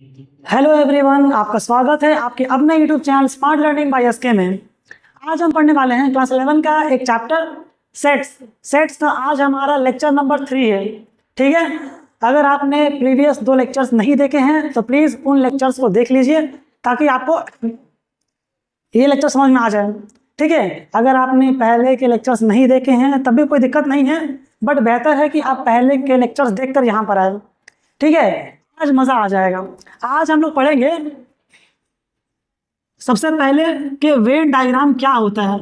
Hello everyone, आपका स्वागत है आपके अपने YouTube channel smart learning by SK में। आज हम पढ़ने वाले हैं क्लास 11 का एक चैप्टर सेट्स का। आज हमारा लेक्चर नंबर 3 है। ठीक है, अगर आपने प्रीवियस 2 लेक्चर्स नहीं देखे हैं तो प्लीज़ उन लेक्चर्स को देख लीजिए ताकि आपको ये लेक्चर समझ में आ जाए। ठीक है, अगर आपने पहले के लेक्चर्स नहीं देखे हैं तब भी कोई दिक्कत नहीं है, बट बेहतर है कि आप पहले के लेक्चर्स देखकर यहाँ पर आए। ठीक है, आज मज़ा आ जाएगा। आज हम लोग पढ़ेंगे सबसे पहले कि वेन डायग्राम क्या होता है।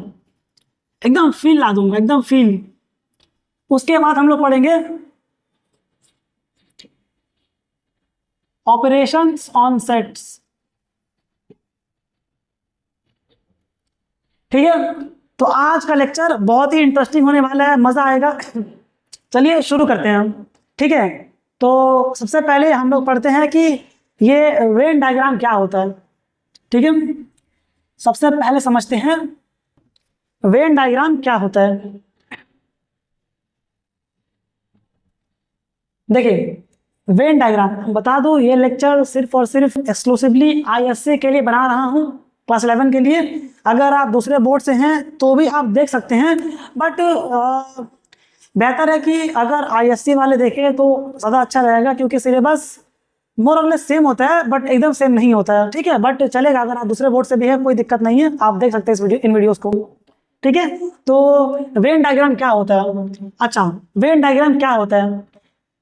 एकदम फील ला दूंगा, एकदम फील। उसके बाद हम लोग पढ़ेंगे ऑपरेशंस ऑन सेट्स। ठीक है, तो आज का लेक्चर बहुत ही इंटरेस्टिंग होने वाला है, मज़ा आएगा। चलिए शुरू करते हैं हम। ठीक है, तो सबसे पहले हम लोग पढ़ते हैं कि ये वेन डायग्राम क्या होता है। ठीक है, सबसे पहले समझते हैं वेन डायग्राम क्या होता है। देखिए, वेन डायग्राम बता दो, ये लेक्चर सिर्फ और सिर्फ एक्सक्लूसिवली आईएससी के लिए बना रहा हूँ, क्लास 11 के लिए। अगर आप दूसरे बोर्ड से हैं तो भी आप देख सकते हैं, बट बेहतर है कि अगर आईएससी वाले देखें तो ज़्यादा अच्छा रहेगा, क्योंकि सिलेबस मोर और लेस सेम होता है बट एकदम सेम नहीं होता है। ठीक है, बट चलेगा, अगर आप दूसरे बोर्ड से भी है कोई दिक्कत नहीं है, आप देख सकते हैं इन वीडियोस को। ठीक है, तो वेन डायग्राम क्या होता है। अच्छा, वेन डायग्राम क्या होता है।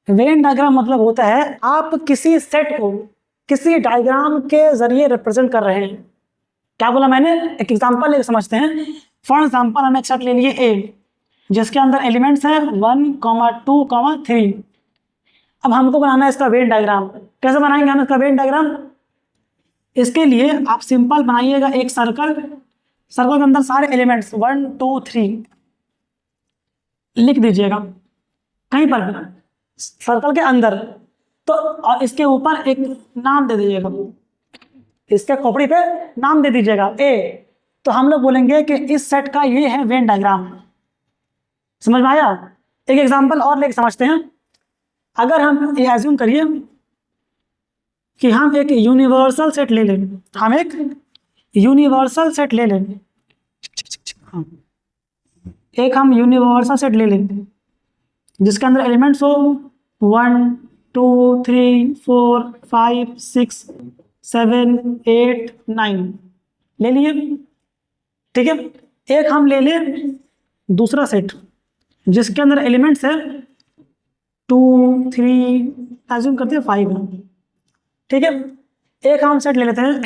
वेन डायग्राम मतलब होता है आप किसी सेट को किसी डायग्राम के जरिए रिप्रेजेंट कर रहे हैं। क्या बोला मैंने, एक एग्जांपल लेकर समझते हैं। फॉर एग्जांपल हम एक सेट ले लिए ए, जिसके अंदर एलिमेंट्स है 1, 2, 3। अब हमको बनाना है इसका वेन डायग्राम। कैसे बनाएंगे हम इसका वेन डायग्राम। इसके लिए आप सिंपल बनाइएगा एक सर्कल के अंदर सारे एलिमेंट्स 1, 2, 3 लिख दीजिएगा कहीं पर भी सर्कल के अंदर। तो और इसके ऊपर एक नाम दे दीजिएगा, इसके खोपड़ी पे नाम दे दीजिएगा ए। तो हम लोग बोलेंगे कि इस सेट का ये है वेन डायग्राम। समझ में आया। एक एग्जांपल और लेके समझते हैं। अगर हम ये एज्यूम करिए कि हम एक यूनिवर्सल सेट ले लें, हम एक यूनिवर्सल सेट ले लें, एक हम यूनिवर्सल सेट ले लें जिसके अंदर एलिमेंट्स हो 1, 2, 3, 4, 5, 6, 7, 8, 9 ले लिए। ठीक है, एक हम ले लें दूसरा सेट जिसके अंदर एलिमेंट्स है 2, 3, एज्यूम करते हैं 5 है। ठीक है, एक हम सेट ले लेते हैं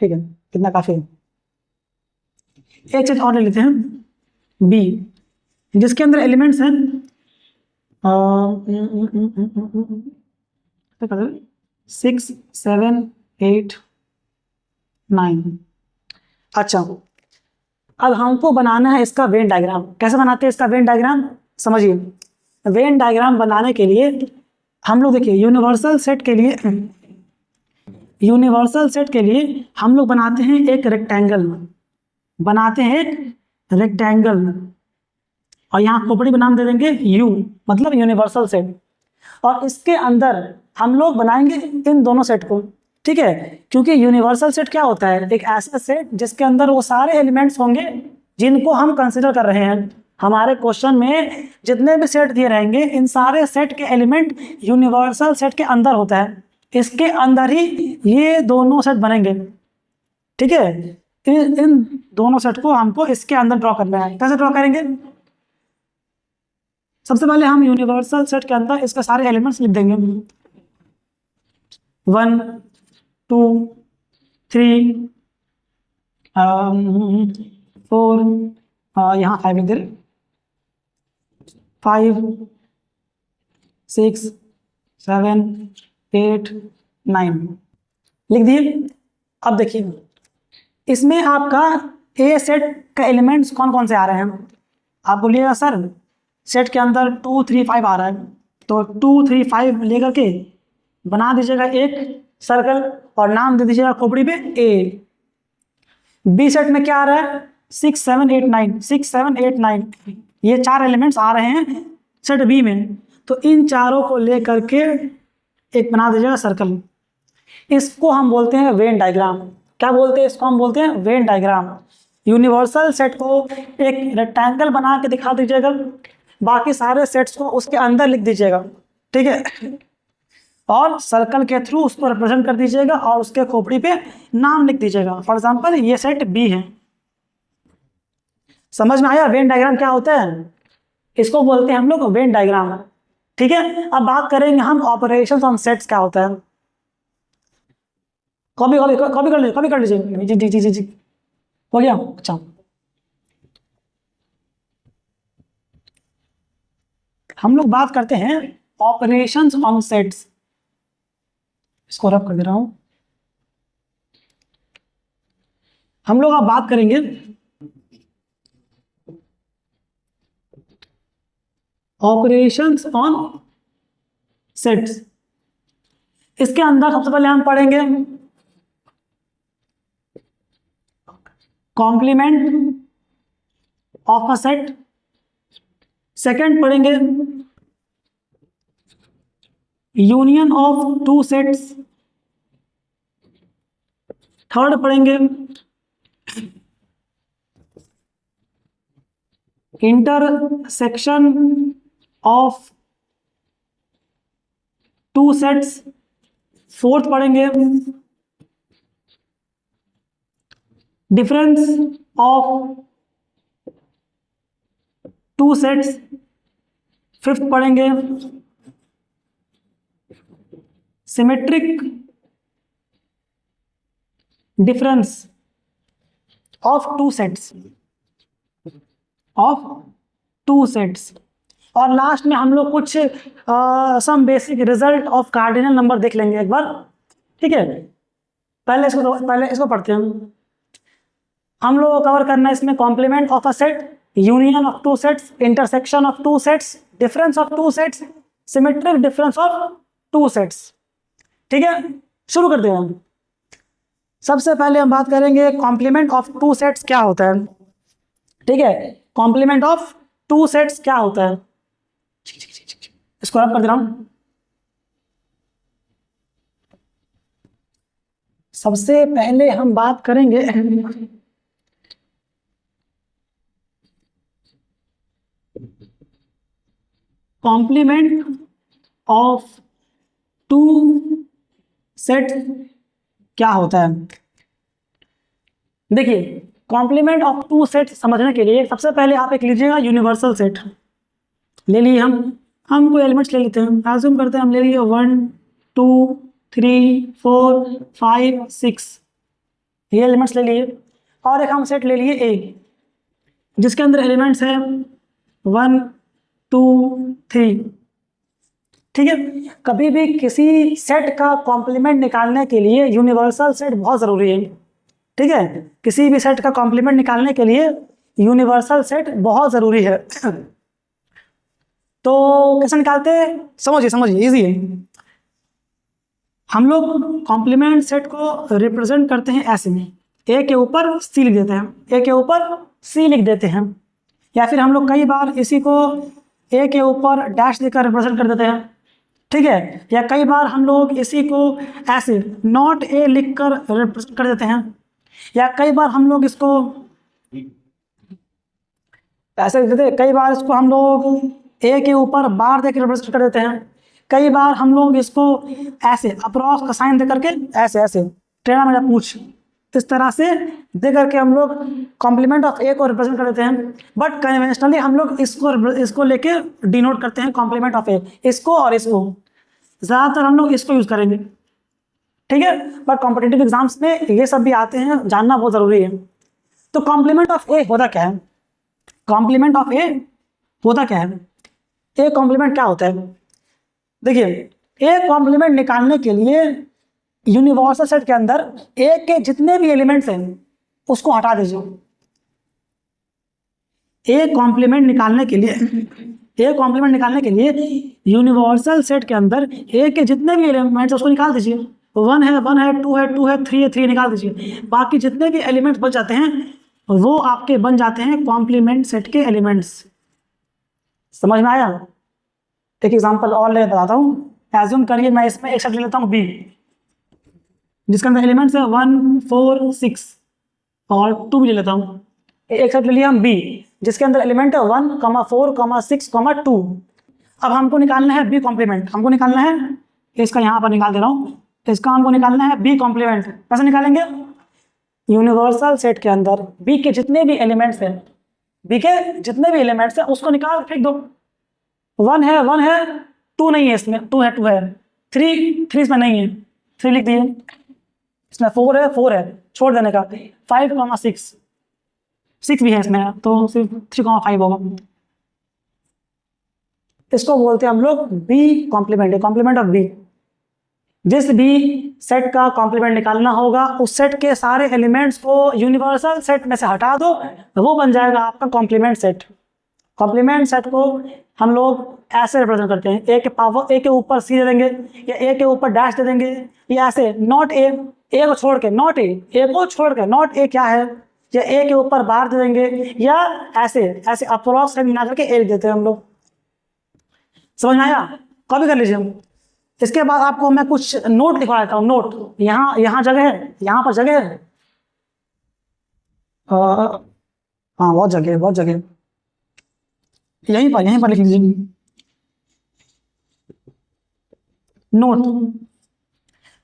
ठीक है, कितना काफी है। एक सेट और ले लेते हैं बी, जिसके अंदर एलिमेंट्स हैं 6, 7, 8, 9। अच्छा, अब हमको बनाना है इसका वेन डायग्राम। कैसे बनाते हैं इसका वेन डायग्राम, समझिए। वेन डायग्राम बनाने के लिए हम लोग देखिए यूनिवर्सल सेट के लिए हम लोग बनाते हैं एक रेक्टेंगल, और यहाँ खोपड़ी का नाम दे देंगे यू, मतलब यूनिवर्सल सेट। और इसके अंदर हम लोग बनाएंगे इन दोनों सेट को। ठीक है, क्योंकि यूनिवर्सल सेट क्या होता है, एक ऐसा सेट जिसके अंदर वो सारे एलिमेंट्स होंगे जिनको हम कंसिडर कर रहे हैं। हमारे क्वेश्चन में जितने भी सेट दिए रहेंगे, इन सारे सेट के एलिमेंट यूनिवर्सल सेट के अंदर होता है। इसके अंदर ही ये दोनों सेट बनेंगे। ठीक है, इन दोनों सेट को हमको इसके अंदर ड्रॉ करना है। कैसे ड्रॉ करेंगे। सबसे पहले हम यूनिवर्सल सेट के अंदर इसके सारे एलिमेंट्स लिख देंगे 1, 2, 3, 4, यहाँ 5 लिख दे, 5, 6, 7, 8, 9 लिख दिए। अब देखिए इसमें आपका ए सेट का एलिमेंट्स कौन कौन से आ रहे हैं। आप बोलिएगा सर सेट के अंदर 2, 3, 5 आ रहा है, तो 2, 3, 5 लेकर के बना दीजिएगा एक सर्कल और नाम दे दीजिएगा खोपड़ी पे ए। बी सेट में क्या आ रहा है 6, 7, 8, 9, 6, 7, 8, 9 ये 4 एलिमेंट्स आ रहे हैं सेट बी में, तो इन चारों को लेकर के एक बना दीजिएगा सर्कल। इसको हम बोलते हैं वेन डायग्राम। क्या बोलते हैं इसको? हम बोलते हैं वेन डायग्राम। यूनिवर्सल सेट को एक रेक्टेंगल बना के दिखा दीजिएगा, बाकी सारे सेट्स को उसके अंदर लिख दीजिएगा, ठीक है, और सर्कल के थ्रू उसको रिप्रेजेंट कर दीजिएगा और उसके खोपड़ी पे नाम लिख दीजिएगा। फॉर एग्जांपल ये सेट बी है। समझ में आया वेन डायग्राम क्या होता है? इसको बोलते हैं हम लोग वेन डायग्राम, ठीक है। अब बात करेंगे हम ऑपरेशंस ऑन सेट्स क्या होता है। कॉपी कर लीजिए। जी जी जी जी जी हो गया। अच्छा, हम लोग बात करते हैं ऑपरेशंस ऑन सेट्स। इसको रब कर दे रहा हूं। हम लोग अब बात करेंगे ऑपरेशंस ऑन सेट्स। इसके अंदर सबसे पहले हम पढ़ेंगे complement of a set, second पढ़ेंगे union of two sets, third पढ़ेंगे intersection of two sets, fourth पढ़ेंगे difference of two sets, fifth पढ़ेंगे symmetric difference of two sets, और लास्ट में हम लोग कुछ some basic result of cardinal number देख लेंगे एक बार, ठीक है। पहले इसको पढ़ते हैं। हम लोग को कवर करना है इसमें complement of a set, union of two sets, intersection of two sets, difference of two sets, symmetric difference of two sets, ठीक है। शुरू करते हैं हम। सबसे पहले हम बात करेंगे कॉम्प्लीमेंट ऑफ टू सेट्स क्या होता है, ठीक है। कॉम्प्लीमेंट ऑफ टू सेट्स क्या होता है, इसको रब कर दे रहा हूं। सबसे पहले हम बात करेंगे कॉम्प्लीमेंट ऑफ टू सेट क्या होता है। देखिए, कॉम्प्लीमेंट ऑफ टू सेट समझने के लिए सबसे पहले आप एक लीजिएगा यूनिवर्सल सेट ले लिए। हम कोई एलिमेंट्स ले लेते हैं, एज्यूम करते हैं हम ले लिए 1 2 3 4 5 6, ये एलिमेंट्स ले लिए। और एक हम सेट ले लिए ए, जिसके अंदर एलिमेंट्स हैं 1 2 3, ठीक है। कभी भी किसी सेट का कॉम्प्लीमेंट निकालने के लिए यूनिवर्सल सेट बहुत ज़रूरी है, ठीक है। किसी भी सेट का कॉम्प्लीमेंट निकालने के लिए यूनिवर्सल सेट बहुत ज़रूरी है। तो कैसे निकालते हैं, समझिए इजी है। हम लोग कॉम्प्लीमेंट सेट को रिप्रेजेंट करते हैं ऐसे में, ए के ऊपर सी लिख देते हैं, ए के ऊपर सी लिख देते हैं, या फिर हम लोग कई बार इसी को ए के ऊपर डैश देकर रिप्रेजेंट कर देते हैं, ठीक है। या कई बार हम लोग इसी को ऐसे नॉट ए लिख कर रिप्रेजेंट कर देते हैं, या कई बार हम लोग इसको ऐसे लिख देते हैं, कई बार इसको हम लोग ए के ऊपर बार देकर रिप्रेजेंट कर देते हैं, कई बार हम लोग इसको ऐसे अप्रॉक्स का साइन दे करके ऐसे टेढ़ा मेरा पूछ इस तरह से दे करके हम लोग कॉम्प्लीमेंट ऑफ ए को रिप्रेजेंट कर देते हैं। बट कन्वेंशनली हम लोग इसको लेके डिनोट करते हैं कॉम्प्लीमेंट ऑफ ए, इसको और इसको ज़्यादातर हम लोग इसको यूज़ करेंगे, ठीक है। बट कॉम्पिटिटिव एग्जाम्स में ये सब भी आते हैं, जानना बहुत ज़रूरी है। तो कॉम्प्लीमेंट ऑफ ए होता क्या है, कॉम्प्लीमेंट ऑफ ए होता क्या है, ए कॉम्प्लीमेंट क्या होता है। देखिए, ए कॉम्प्लीमेंट निकालने के लिए यूनिवर्सल सेट के अंदर ए के जितने भी एलिमेंट्स हैं उसको हटा दीजिए। ए कॉम्प्लीमेंट निकालने के लिए यूनिवर्सल सेट के अंदर ए के जितने भी एलिमेंट्स उसको निकाल दीजिए। 1 है 1 है 2 है 2 है 3 है 3 निकाल दीजिए। बाकी जितने भी एलिमेंट्स बच जाते हैं वो आपके बन जाते हैं कॉम्प्लीमेंट सेट के एलिमेंट्स। समझ में आया? एक एग्जांपल और ले बताता हूँ। एज्यूम करिए मैं इसमें एक सेट ले लेता हूँ बी, जिसके अंदर एलिमेंट्स है 1 4 6 और 2 भी ले लेता हूँ। एक सेट ले लिया हम बी जिसके अंदर एलिमेंट है 1 4 6 2। अब हमको निकालना है बी कॉम्प्लीमेंट, हमको निकालना है, इसका यहाँ पर निकाल दे रहा हूँ, इसका हमको निकालना है बी कॉम्प्लीमेंट। कैसे निकालेंगे? यूनिवर्सल सेट के अंदर बी के जितने भी एलिमेंट्स हैं, बी के जितने भी एलिमेंट्स हैं उसको निकाल फेंक दो। 1 है 1 है, 2 नहीं है इसमें, 2 है 2 है, 3 इसमें नहीं है, 3 लिख दिए, इसमें 4 है 4 है, छोड़ देने का। 5 6 भी है इसमें, तो सिर्फ 3 5 होगा। इसको बोलते हैं हम लोग B complement, complement of B. जिस भी सेट का कॉम्प्लीमेंट निकालना होगा उस सेट के सारे एलिमेंट्स को यूनिवर्सल सेट में से हटा दो, वो बन जाएगा आपका कॉम्प्लीमेंट सेट। कॉम्प्लीमेंट सेट को हम लोग ऐसे रिप्रेजेंट करते हैं, ए के पावर ए के ऊपर सी दे देंगे या ए के ऊपर डैश दे देंगे, या ऐसे नॉट ए, ए को छोड़ के नॉट ए, ए को छोड़ के नॉट ए क्या है, या ए के ऊपर बार दे देंगे, या ऐसे ऐसे अप्रॉक्स साइन बना करके ए लिख देते हैं हम लोग। समझ में आया? कॉपी कर लीजिए हम। इसके बाद आपको मैं कुछ नोट लिखवा देता हूँ। नोट यहाँ जगह है, यहाँ पर जगह है, हाँ बहुत जगह है, बहुत जगह, यहीं पर लिख लीजिए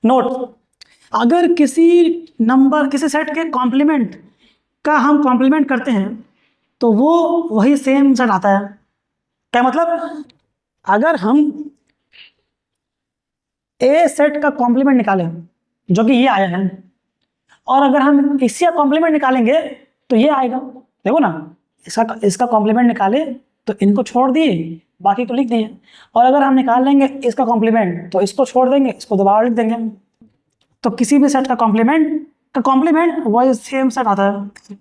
नोट। अगर किसी नंबर किसी सेट के कॉम्प्लीमेंट का हम कॉम्प्लीमेंट करते हैं तो वो वही सेम सेट आता है। क्या मतलब? अगर हम ए सेट का कॉम्प्लीमेंट निकालें जो कि ये आया है, और अगर हम इसी का कॉम्प्लीमेंट निकालेंगे तो ये आएगा। देखो ना, इसका कॉम्प्लीमेंट निकाले तो इनको छोड़ दिए, बाकी को लिख दिए, और अगर हम निकाल लेंगे इसका कॉम्प्लीमेंट तो इसको छोड़ देंगे, इसको दोबारा लिख देंगे। तो किसी भी सेट का कॉम्प्लीमेंट वही सेम सेट आता है,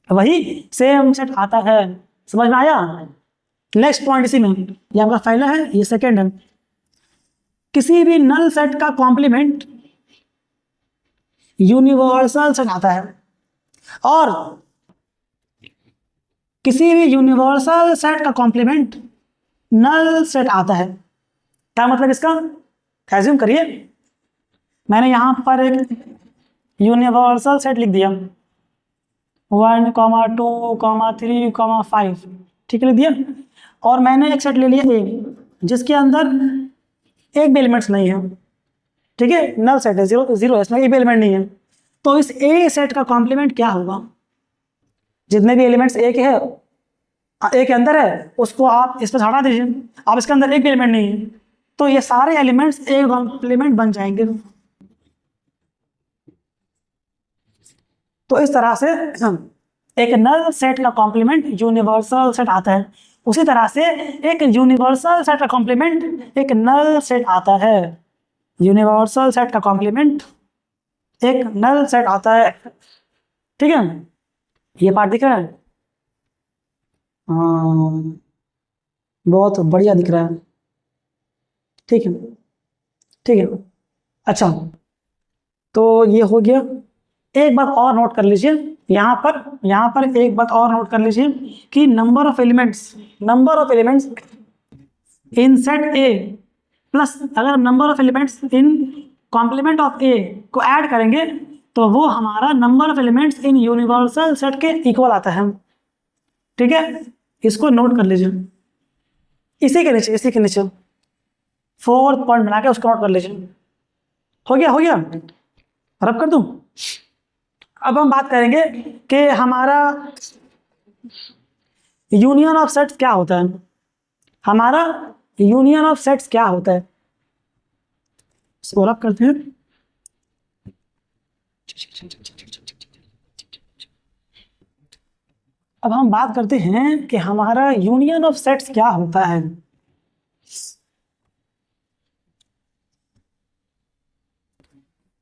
वही सेम सेट आता है। समझ में आया? नेक्स्ट पॉइंट इसी में, ये आपका पहला है, ये सेकेंड है। किसी भी नल सेट का कॉम्प्लीमेंट यूनिवर्सल सेट आता है, और किसी भी यूनिवर्सल सेट का कॉम्प्लीमेंट नल सेट आता है। क्या मतलब इसका? एज्यूम करिए मैंने यहां पर एक यूनिवर्सल सेट लिख दिया 1 2 3 5, ठीक है, लिख दिया, और मैंने एक सेट ले लिया ए जिसके अंदर एक भी एलिमेंट्स नहीं है, ठीक है, नल सेट है, जीरो है, इसमें एक भी एलिमेंट नहीं है। तो इस ए सेट का कॉम्प्लीमेंट क्या होगा? जितने भी एलिमेंट्स ए के अंदर है उसको आप इस पर हटा दीजिए, आप इसके अंदर एक भी एलिमेंट नहीं है, तो ये सारे एलिमेंट्स ए कॉम्प्लीमेंट बन जाएंगे। तो इस तरह से एक नल सेट का कॉम्प्लीमेंट यूनिवर्सल सेट आता है, उसी तरह से एक यूनिवर्सल सेट का कॉम्प्लीमेंट एक नल सेट आता है। यूनिवर्सल सेट का कॉम्प्लीमेंट एक नल सेट आता है, ठीक है। ये पार्ट दिख रहा है? हाँ, बहुत बढ़िया दिख रहा है, ठीक है, ठीक है। अच्छा, तो ये हो गया। एक बात और नोट कर लीजिए, यहाँ पर एक बात और नोट कर लीजिए कि number of elements in set A plus, अगर number of elements in complement of A को ऐड करेंगे तो वो हमारा number of elements in universal set के इक्वल आता है, ठीक है। इसको नोट कर लीजिए, इसी के नीचे फोर्थ पॉइंट बना के उसको नोट कर लीजिए। हो गया, रब कर दूं? अब हम बात करेंगे कि हमारा यूनियन ऑफ सेट्स क्या होता है। हमारा यूनियन ऑफ सेट्स क्या होता है, इसको रब करते हैं। अब हम बात करते हैं कि हमारा यूनियन ऑफ सेट्स क्या होता है।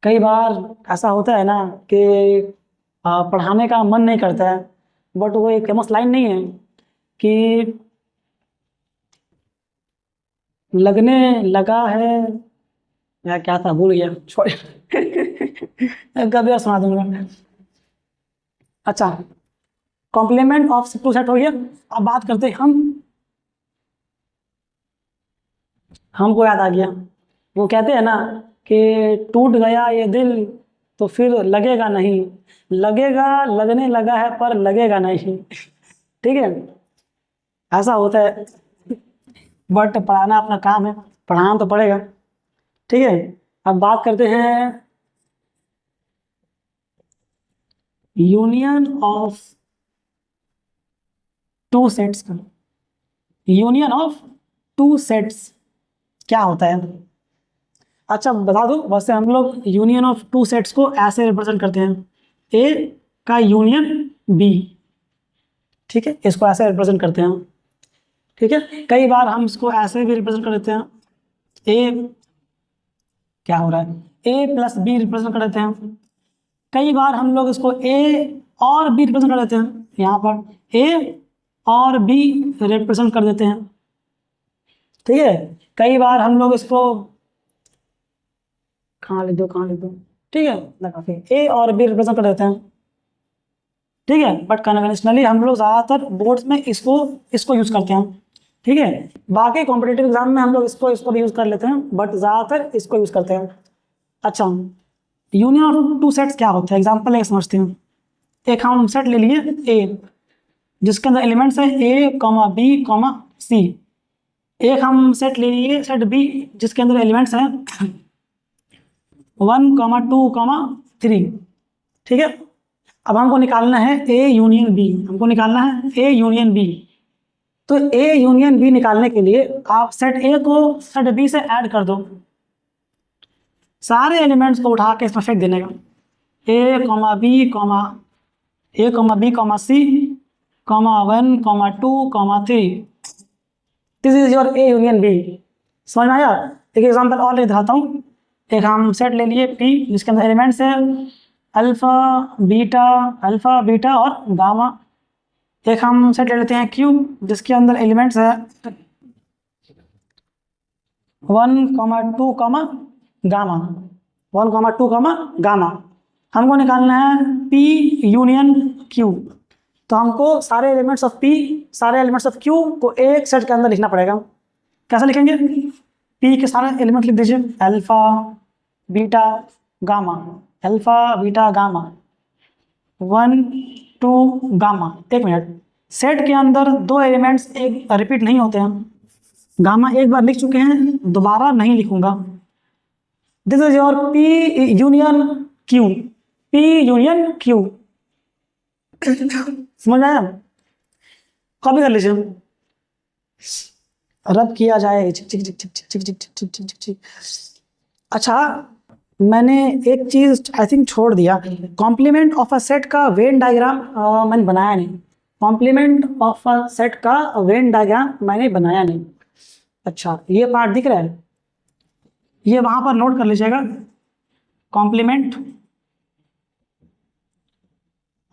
कई बार ऐसा होता है ना कि पढ़ाने का मन नहीं करता है, बट वो एक फेमस लाइन नहीं है कि लगने लगा है, या क्या था, भूल गया, छोड़ कभी और सुना दूंगा। अच्छा, कॉम्प्लीमेंट ऑफ टू सेट हो गया। अब बात करते हैं हम हमको याद आ गया, वो कहते हैं ना कि टूट गया ये दिल तो फिर लगेगा नहीं, लगेगा लगने लगा है पर लगेगा नहीं। ठीक है, ऐसा होता है, बट पढ़ाना अपना काम है, पढ़ाना तो पड़ेगा। ठीक है, अब बात करते हैं यूनियन ऑफ टू सेट्स का। यूनियन ऑफ टू सेट्स क्या होता है? अच्छा बता दो, वैसे हम लोग यूनियन ऑफ टू सेट्स को ऐसे रिप्रेजेंट करते हैं, ए का यूनियन बी। ठीक है, इसको ऐसे रिप्रेजेंट करते हैं। ठीक है, कई बार हम इसको ऐसे भी रिप्रेजेंट कर देते हैं, ए क्या हो रहा है, ए प्लस बी रिप्रेजेंट कर देते हैं। कई बार हम लोग इसको ए और बी रिप्रेजेंट कर देते हैं, यहाँ पर ए और बी रिप्रेजेंट कर देते हैं। ठीक है, कई बार हम लोग इसको कहाँ लिख दो, ठीक है ना, काफी ए और बी रिप्रेजेंट कर देते हैं। ठीक है, बट कन्वेंशनली हम लोग ज़्यादातर बोर्ड्स में इसको यूज़ करते हैं। ठीक है, बाकी कॉम्पिटेटिव एग्जाम में हम लोग इसको भी यूज़ कर लेते हैं, बट ज़्यादातर इसको यूज़ करते हैं। अच्छा, यूनियन ऑफ टू सेट्स क्या होता है, एग्जाम्पल एक समझते हैं। एक हम सेट ले लिए ए, जिसके अंदर एलिमेंट्स है ए कॉमा बी कॉमा सी। एक हम सेट ले लिए सेट बी, जिसके अंदर एलिमेंट्स हैं 1 कॉमा 2 कॉमा 3। ठीक है, अब हमको निकालना है ए यूनियन बी, हमको निकालना है ए यूनियन बी। तो ए यूनियन बी निकालने के लिए आप सेट ए को सेट बी से ऐड कर दो, सारे एलिमेंट्स को उठा के इसमें फेंक देने का, A comma B comma C comma 1 comma 2 comma 3। This is your A union B. समझ में आया? एक एग्जांपल और ले दिखाता हूँ। एक हम सेट ले लिए पी, जिसके अंदर एलिमेंट्स है अल्फा बीटा और गामा। एक हम सेट ले लेते हैं क्यू, जिसके अंदर एलिमेंट्स है 1 comma 2 comma gamma, 1 comma 2 comma gamma. हमको निकालना है पी यूनियन क्यू। तो हमको सारे एलिमेंट्स ऑफ क्यू को एक सेट के अंदर लिखना पड़ेगा। कैसे लिखेंगे? पी के सारे एलिमेंट लिख दीजिए, अल्फा बीटा गामा, 1 2 गामा। एक मिनट, सेट के अंदर दो एलिमेंट्स एक रिपीट नहीं होते हैं, गामा एक बार लिख चुके हैं, दोबारा नहीं लिखूंगा। This is your P union Q. समझ आया? कॉपी कर लीजिए, रब किया जाए। अच्छा, मैंने एक चीज आई थिंक छोड़ दिया, कॉम्प्लीमेंट ऑफ अ सेट का वेन डायग्राम मैंने बनाया नहीं। कॉम्प्लीमेंट ऑफ अ सेट का वेन डायग्राम मैंने बनाया नहीं। अच्छा, ये पार्ट दिख रहा है, ये वहां पर नोट कर लीजिएगा। कॉम्प्लीमेंट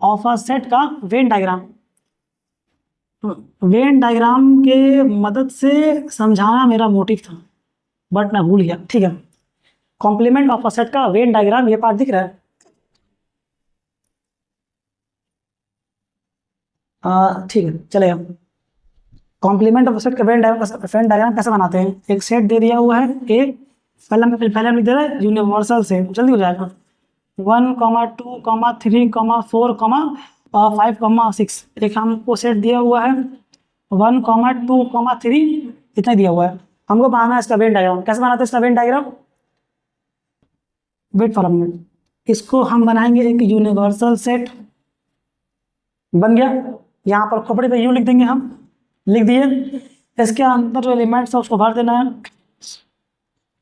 ऑफ अ सेट का वेन डायग्राम के मदद से समझाना मेरा मोटिव था, बट मैं भूल गया। ठीक है, कॉम्प्लीमेंट ऑफ अ सेट का वेन डायग्राम, ये पार्ट दिख रहा है। ठीक है, चलेगा। कॉम्प्लीमेंट ऑफ सेट का वेन डायग्राम कैसे बनाते हैं? एक सेट दे दिया हुआ है ए, पहले हम लिख दे रहे हैं यूनिवर्सल सेट, जल्दी हो जाएगा। 1 2 3 4 5 6। एक हमको सेट दिया हुआ है 1 2 3, इतना दिया हुआ है। हमको बनाना है इसका वेन डायग्राम। कैसे बनाते हैं इसका Venn diagram? Wait for a minute, इसको हम बनाएंगे एक यूनिवर्सल सेट। बन गया, यहाँ पर खोपड़ी पे यू लिख देंगे, हम लिख दिए। इसके अंदर जो एलिमेंट्स है उसको भर देना है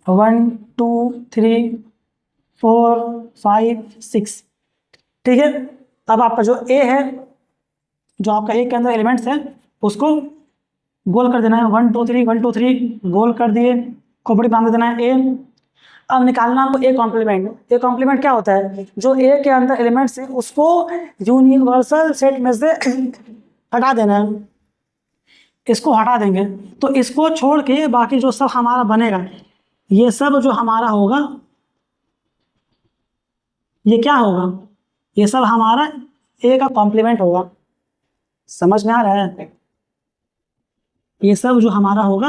1 2 3 4 5 6। ठीक है, अब आपका जो ए है, जो आपका ए के अंदर एलिमेंट्स है, उसको गोल कर देना है 1 2 3 गोल कर दिए, खोपड़ी बांध देना है ए। अब निकालना आपको ए कॉम्प्लीमेंट। ए कॉम्प्लीमेंट क्या होता है? जो ए के अंदर एलिमेंट्स है उसको यूनिवर्सल सेट में से हटा देना है, इसको हटा देंगे। तो इसको छोड़ के बाकी जो सब हमारा बनेगा, ये सब जो हमारा होगा, ये क्या होगा? ये सब हमारा ए का कॉम्प्लीमेंट होगा। समझ में आ रहा है? ये सब जो हमारा होगा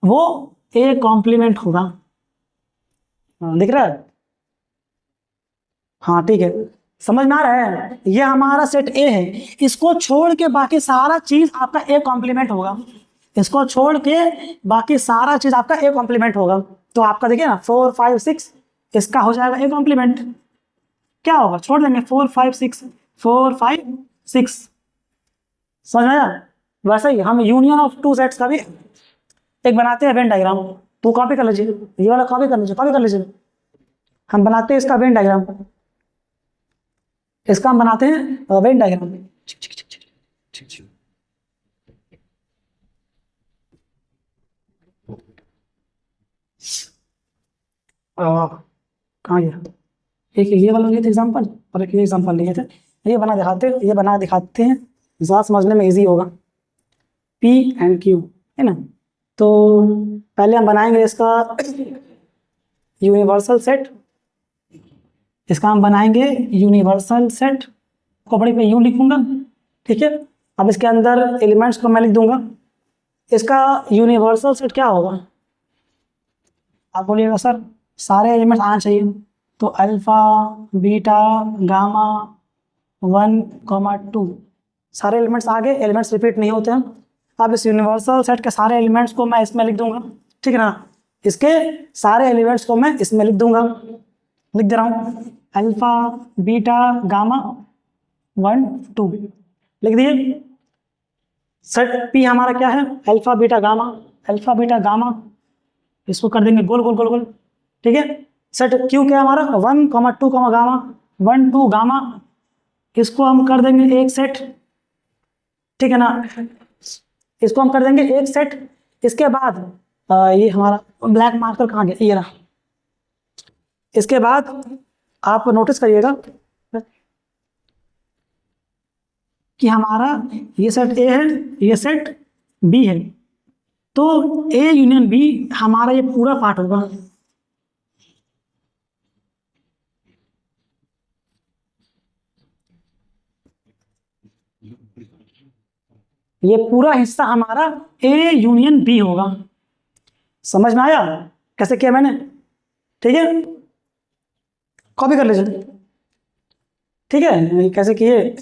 वो ए कॉम्प्लीमेंट होगा। हाँ, दिख रहा है? हाँ ठीक है, समझ में आ रहा है? ये हमारा सेट ए है, इसको छोड़ के बाकी सारा चीज आपका ए कॉम्प्लीमेंट होगा। इसको छोड़ के बाकी सारा चीज आपका ए कॉम्प्लीमेंट होगा। तो आपका देखिए ना 4 5 6 इसका हो जाएगा ए कॉम्प्लीमेंट। क्या होगा? छोड़ देंगे 4 5 6 4 5 6। समझ में आया? वैसे ही हम यूनियन ऑफ टू सेट्स का भी एक बनाते हैं वेन डायग्राम। तो कॉपी कर लीजिए, ये वाला कॉपी कर लीजिए, कॉपी कर लीजिए। हम बनाते हैं इसका वेन डायग्राम, इसका हम बनाते हैं वेन डायग्राम। कहाँ गया? एक ये वाला लिए थे एग्जाम्पल और एक ये एग्जाम्पल लिए थे। ये बना दिखाते हैं, ज़्यादा समझने में इजी होगा। P एंड Q है ना। तो पहले हम बनाएंगे इसका यूनिवर्सल सेट। इसका हम बनाएंगे यूनिवर्सल सेट, खोपड़ी पे यू लिखूंगा, ठीक है। अब इसके अंदर एलिमेंट्स को मैं लिख दूंगा। इसका यूनिवर्सल सेट क्या होगा? आप बोलिएगा सर सारे एलिमेंट्स आना चाहिए, तो अल्फा बीटा गामा 1 2 सारे एलिमेंट्स आ गए, एलिमेंट्स रिपीट नहीं होते हैं। अब इस यूनिवर्सल सेट के सारे एलिमेंट्स को मैं इसमें लिख दूंगा, ठीक है ना। इसके सारे एलिमेंट्स को मैं इसमें लिख दूंगा, लिख दे रहा हूँ अल्फा बीटा गामा 1 2 लिख दिए। सेट पी हमारा क्या है? अल्फा बीटा गामा, इसको कर देंगे गोल गोल गोल गोल, ठीक है। सेट क्यू क्या है हमारा? 1 2 गामा 1 2 गामा, इसको हम कर देंगे एक सेट, ठीक है ना। इसको हम कर देंगे एक सेट। इसके बाद ये हमारा ब्लैक मार्कर कहाँ गया? ये रहा। इसके बाद आप नोटिस करिएगा कि हमारा ये सेट ए है, ये सेट बी है। तो ए यूनियन बी हमारा ये पूरा पार्ट होगा। ये पूरा हिस्सा हमारा ए यूनियन बी होगा। समझ में आया कैसे किया मैंने? ठीक है, कॉपी कर लीजिए, ठीक है। कैसे किए?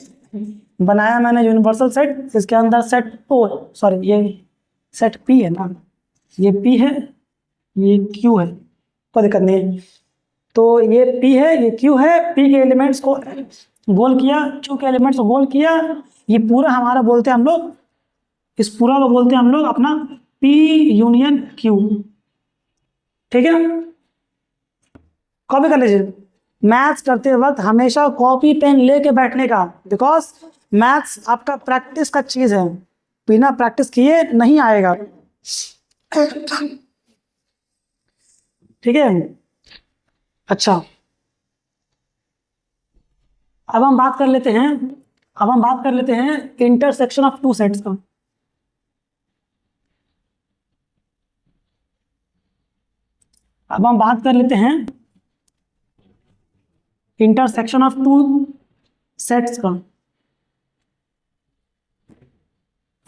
बनाया मैंने यूनिवर्सल सेट, इसके अंदर सेट ओ सॉरी ये सेट पी है ना, ये पी है, ये क्यू है, कोई दिक्कत नहीं है। तो ये पी है, ये क्यू है, पी के एलिमेंट्स को गोल किया, क्यू के एलिमेंट्स को गोल किया। ये पूरा हमारा बोलते हैं हम लोग, इस पूरा को बोलते हैं हम लोग अपना पी यूनियन क्यू, ठीक है। कॉपी कर लीजिए। मैथ्स करते वक्त हमेशा कॉपी पेन लेके बैठने का, बिकॉज मैथ्स आपका प्रैक्टिस का चीज है, बिना प्रैक्टिस किए नहीं आएगा, ठीक है। अच्छा, अब हम बात कर लेते हैं इंटरसेक्शन ऑफ टू सेट्स का। अब हम बात कर लेते हैं इंटरसेक्शन ऑफ टू सेट्स का।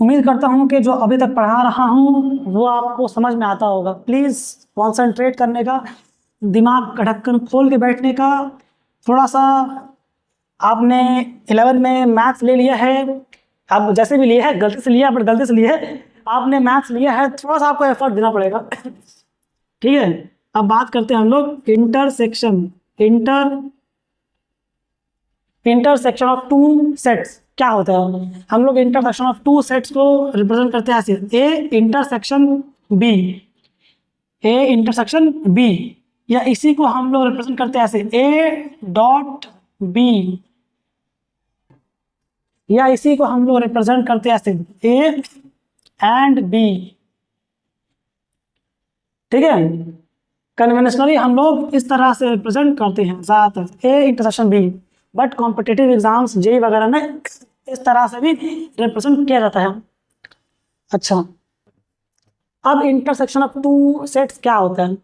उम्मीद करता हूं कि जो अभी तक पढ़ा रहा हूं वो आपको समझ में आता होगा। प्लीज़ कॉन्सेंट्रेट करने का, दिमाग का ढक्कन खोल के बैठने का। थोड़ा सा आपने 11 में मैथ्स ले लिया है, आप जैसे भी लिया है, गलती से लिया, बट गलती से लिया है, आपने मैथ्स लिया है, थोड़ा सा आपको एफर्ट देना पड़ेगा, ठीक है। अब बात करते हैं हम लोग इंटरसेक्शन ऑफ टू सेट्स क्या होता है। हम लोग इंटरसेक्शन ऑफ टू सेट्स को रिप्रेजेंट करते हैं ऐसे, ए इंटरसेक्शन बी, या इसी को हम लोग रिप्रेजेंट करते हैं ऐसे ए डॉट बी, या इसी को हम लोग रिप्रेजेंट करते हैं ऐसे ए एंड बी, ठीक है। कन्वेंशनली हम लोग इस तरह से रिप्रेजेंट करते हैं ज़्यादातर, A intersection B, but competitive exams JE वगैरह में इस तरह से भी रिप्रेजेंट किया जाता है। अच्छा, अब इंटरसेक्शन ऑफ टू सेट्स क्या होता है,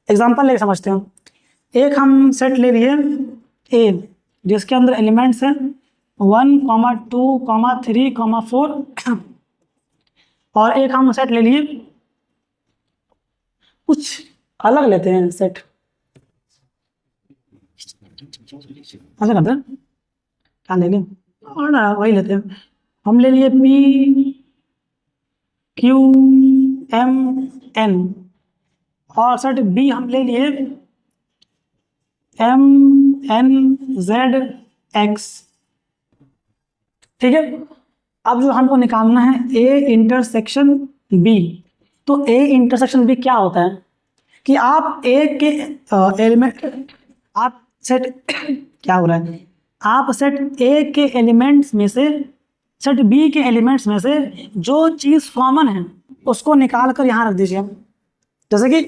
एग्जांपल लेके समझते हैं। एक हम सेट ले लिए ए, जिसके अंदर एलिमेंट्स हैं 1 2 3 4, और एक हम सेट ले लिए कुछ अलग लेते हैं सेट, ऐसा करते हैं, क्या ले लें, और ना वही लेते हैं, हम ले लिए पी क्यू एम एन, और सेट बी हम ले लिए एम एन जेड एक्स। ठीक है, अब जो हमको निकालना है ए इंटरसेक्शन बी। तो ए इंटरसेक्शन बी क्या होता है कि आप ए के एलिमेंट, आप सेट क्या हो रहा है, आप सेट ए के एलिमेंट्स में से सेट बी के एलिमेंट्स में से जो चीज़ कॉमन है उसको निकाल कर यहाँ रख दीजिए। जैसे कि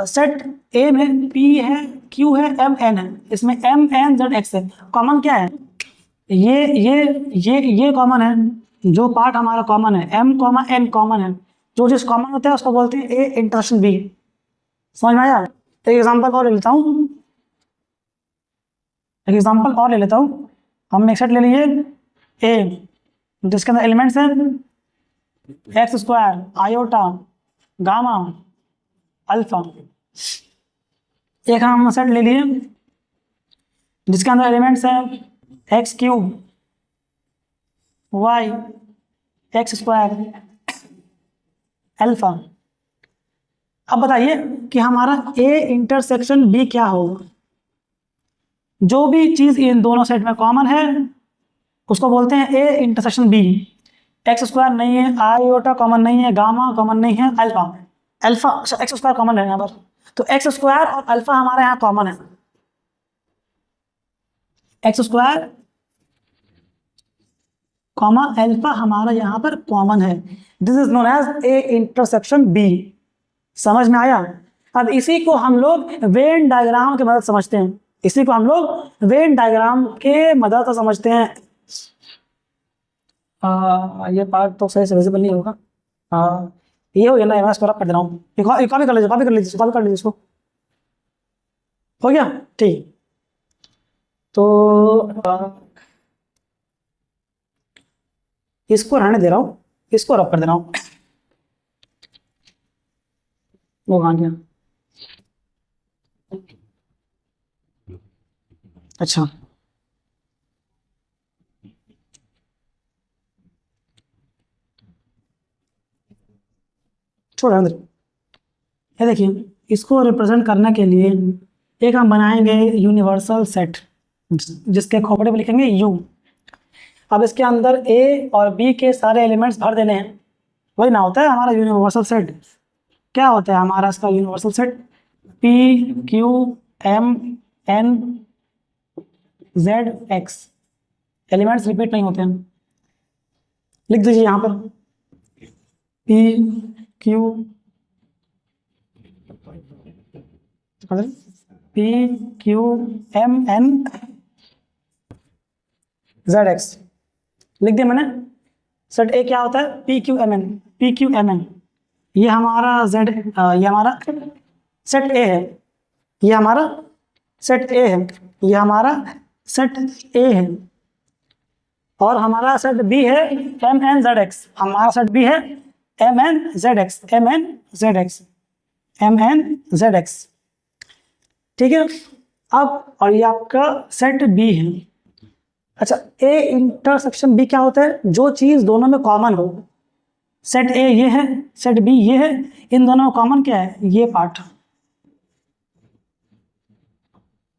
सेट ए में पी है, क्यू है, एम एन है, इसमें एम एन जेड एक्स है। कॉमन क्या है, ये कॉमन है, जो पार्ट हमारा कॉमन है, एम कॉमन एन कॉमन है, जो चीज़ कॉमन होता है उसको बोलते हैं ए इंटरसेक्शन बी। समझ में आया? एक एग्जांपल और ले लेता हूँ, एक एग्जांपल और ले लेता हूँ। हम एक सेट ले लिए ए, जिसके अंदर एलिमेंट्स हैं x square, iota, gamma, alpha. एक हम सेट ले लिए जिसके अंदर एलिमेंट्स हैं x cube, y, x square, alpha. अब बताइए कि हमारा ए इंटरसेक्शन बी क्या होगा। जो भी चीज़ इन दोनों सेट में कॉमन है उसको बोलते हैं A intersection B. X square नहीं है, आयोटा कॉमन नहीं है, गामा कॉमन नहीं है, alpha, alpha x square common है यहाँ पर, तो एक्स स्क्वायर और अल्फा हमारे यहाँ कॉमन है। एक्स स्क्वायर कॉमा अल्फा हमारा यहाँ पर कॉमन है। This is known as A intersection B. समझ में आया? अब इसी को हम लोग वेन डायग्राम के मदद समझते हैं, इसी को हम लोग वेन डायग्राम के मदद से समझते हैं। ये पार्ट तो सही से विजिबल नहीं होगा। ये हो गया ना, मैं इसको रब कर दे रहा हूँ, कॉपी कर लीजिए, कॉपी कर लीजिए, कॉपी कर लीजिए इसको। हो गया ठीक। तो इसको रहने दे रहा हूँ, इसको रब कर दे रहा हूँ। वो कहाँ गया? अच्छा, छोड़ो अंदर। ये देखिए, इसको रिप्रेजेंट करने के लिए एक हम बनाएंगे यूनिवर्सल सेट, जिसके खोपड़े पे लिखेंगे यू। अब इसके अंदर ए और बी के सारे एलिमेंट्स भर देने हैं, वही ना होता है हमारा यूनिवर्सल सेट। क्या होता है हमारा इसका universal set? P Q M N Z X. Elements repeat नहीं होते हैं, लिख दीजिए यहाँ पर P Q M N Z X लिख दिया मैंने। सेट ए क्या होता है? P Q M N. ये हमारा जेड, ये हमारा सेट ए है, ये हमारा सेट ए है, ये हमारा सेट ए है, और हमारा सेट बी है एम एन जेड एक्स। हमारा सेट बी है M N Z X, M N Z X, M N Z X. ठीक है, अब और ये आपका सेट बी है। अच्छा, ए इंटरसेक्शन बी क्या होता है? जो चीज़ दोनों में कॉमन हो। सेट ए ये है, सेट बी ये है, इन दोनों में कॉमन क्या है? ये पार्ट।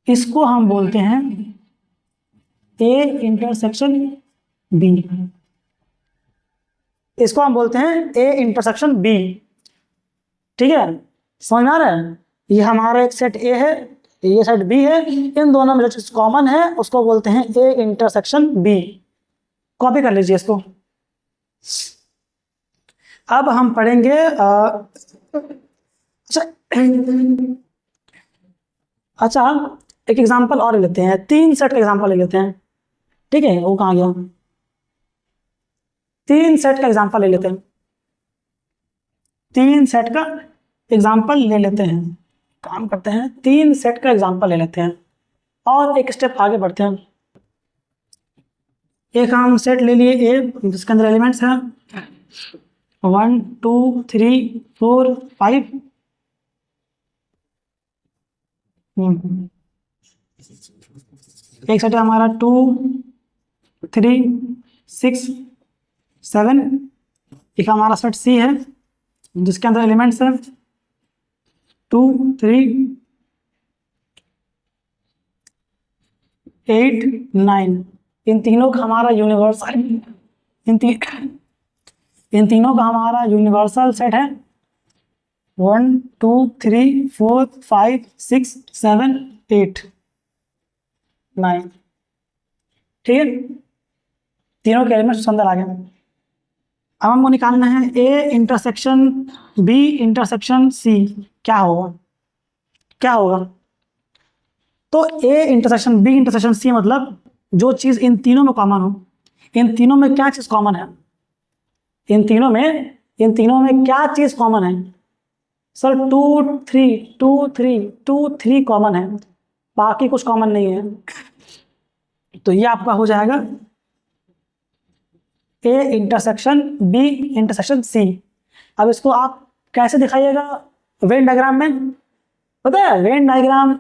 इसको हम बोलते हैं ए इंटरसेक्शन बी। इसको हम बोलते हैं ए इंटरसेक्शन बी। ठीक है, समझ में आ रहा है? ये हमारा एक सेट ए है, ये सेट बी है, इन दोनों में जो चीज कॉमन है उसको बोलते हैं ए इंटरसेक्शन बी। कॉपी कर लीजिए इसको। अब हम पढ़ेंगे अच्छा एक एग्जांपल और ले लेते हैं, 3 सेट का एग्जांपल ले लेते हैं। ठीक है, वो कहाँ गया? 3 सेट का एग्जांपल ले लेते हैं, 3 सेट का एग्जांपल ले लेते हैं। काम करते हैं, 3 सेट का एग्जांपल ले लेते हैं और एक स्टेप आगे बढ़ते हैं। एक हम सेट ले लिए ए, जिसके अंदर एलिमेंट्स हैं 1 2 3 4 5। एक सेट है हमारा 2 3 6 7। एक हमारा सेट सी है जिसके अंदर एलिमेंट्स है 2 3 8 9। इन तीनों का हमारा यूनिवर्सल इन तीनों का हमारा यूनिवर्सल सेट है 1 2 3 4 5 6 7 8 9। ठीक है, तीनों के एलिमेंट्स अंदर आ गए। अब हमको निकालना है A intersection B intersection C क्या होगा, क्या होगा। तो A intersection B intersection C मतलब जो चीज़ इन तीनों में कॉमन हो। इन तीनों में क्या चीज़ कॉमन है, इन तीनों में क्या चीज़ कॉमन है। सर 2 3 2 3 2 3 कॉमन है, बाकी कुछ कॉमन नहीं है। तो ये आपका हो जाएगा A intersection B intersection C. अब इसको आप कैसे दिखाइएगा वेन डायग्राम में, पता है वेन डायग्राम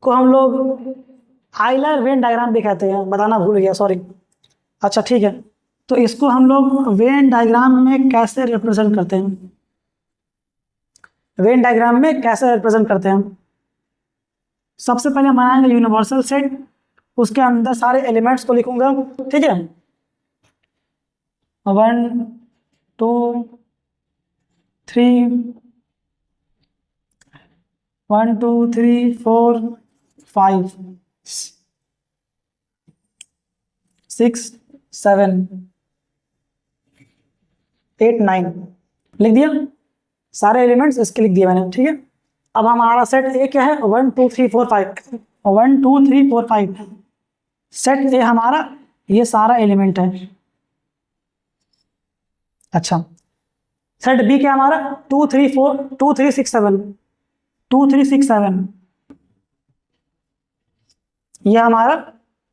को हम लोग आइलर वेन डायग्राम भी कहते हैं, बताना भूल गया सॉरी। अच्छा ठीक है, तो इसको हम लोग वेन डायग्राम में कैसे रिप्रेजेंट करते हैं, वेन डायग्राम में कैसे रिप्रेजेंट करते हैं। सबसे पहले बनाएंगे यूनिवर्सल सेट, उसके अंदर सारे एलिमेंट्स को लिखूंगा। ठीक है, 1 2 3 1 2 3 4 5 6 7 8 9 लिख दिया, सारे एलिमेंट्स इसके लिख दिए मैंने। ठीक है, अब हमारा सेट ए क्या है 1 2 3 4 5 1 2 3 4 5 सेट ए हमारा ये सारा एलिमेंट है। अच्छा सेट बी क्या हमारा 2 3 4 2 3 6 7 2 3 6 7 ये हमारा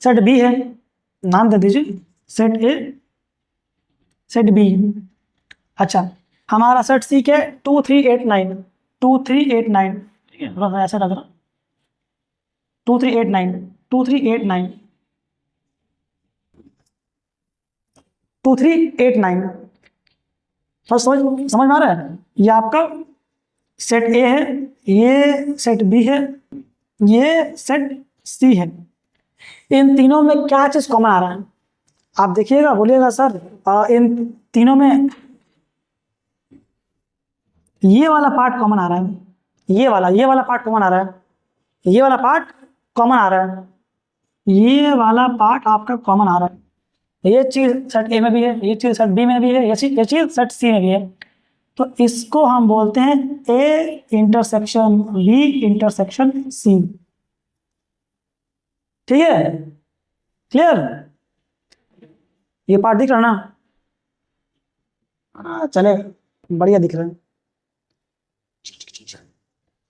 सेट बी है, नाम दे दीजिए सेट ए सेट बी। अच्छा हमारा सेट सी क्या है 2 3 8 9 2 3 8 9। ठीक है, थोड़ा सा ऐसा लग रहा 2 3 8 9 2 3 8 9 2 3 8 9। बस समझ में आ रहा है, ये आपका सेट ए है, ये सेट बी है, ये सेट सी है। इन तीनों में क्या चीज कॉमन आ रहा है आप देखिएगा, बोलिएगा सर इन तीनों में ये वाला पार्ट कॉमन आ रहा है, ये वाला पार्ट कॉमन आ रहा है, ये वाला पार्ट कॉमन आ रहा है, ये वाला पार्ट आपका कॉमन आ रहा है। ये चीज सेट ए में भी है, ये चीज सेट बी में भी है, ये चीज सेट सी में भी है। तो इसको हम बोलते हैं A intersection B intersection C. ठीक है, क्लियर, ये पार्ट दिख रहा ना, चले बढ़िया दिख रहा है,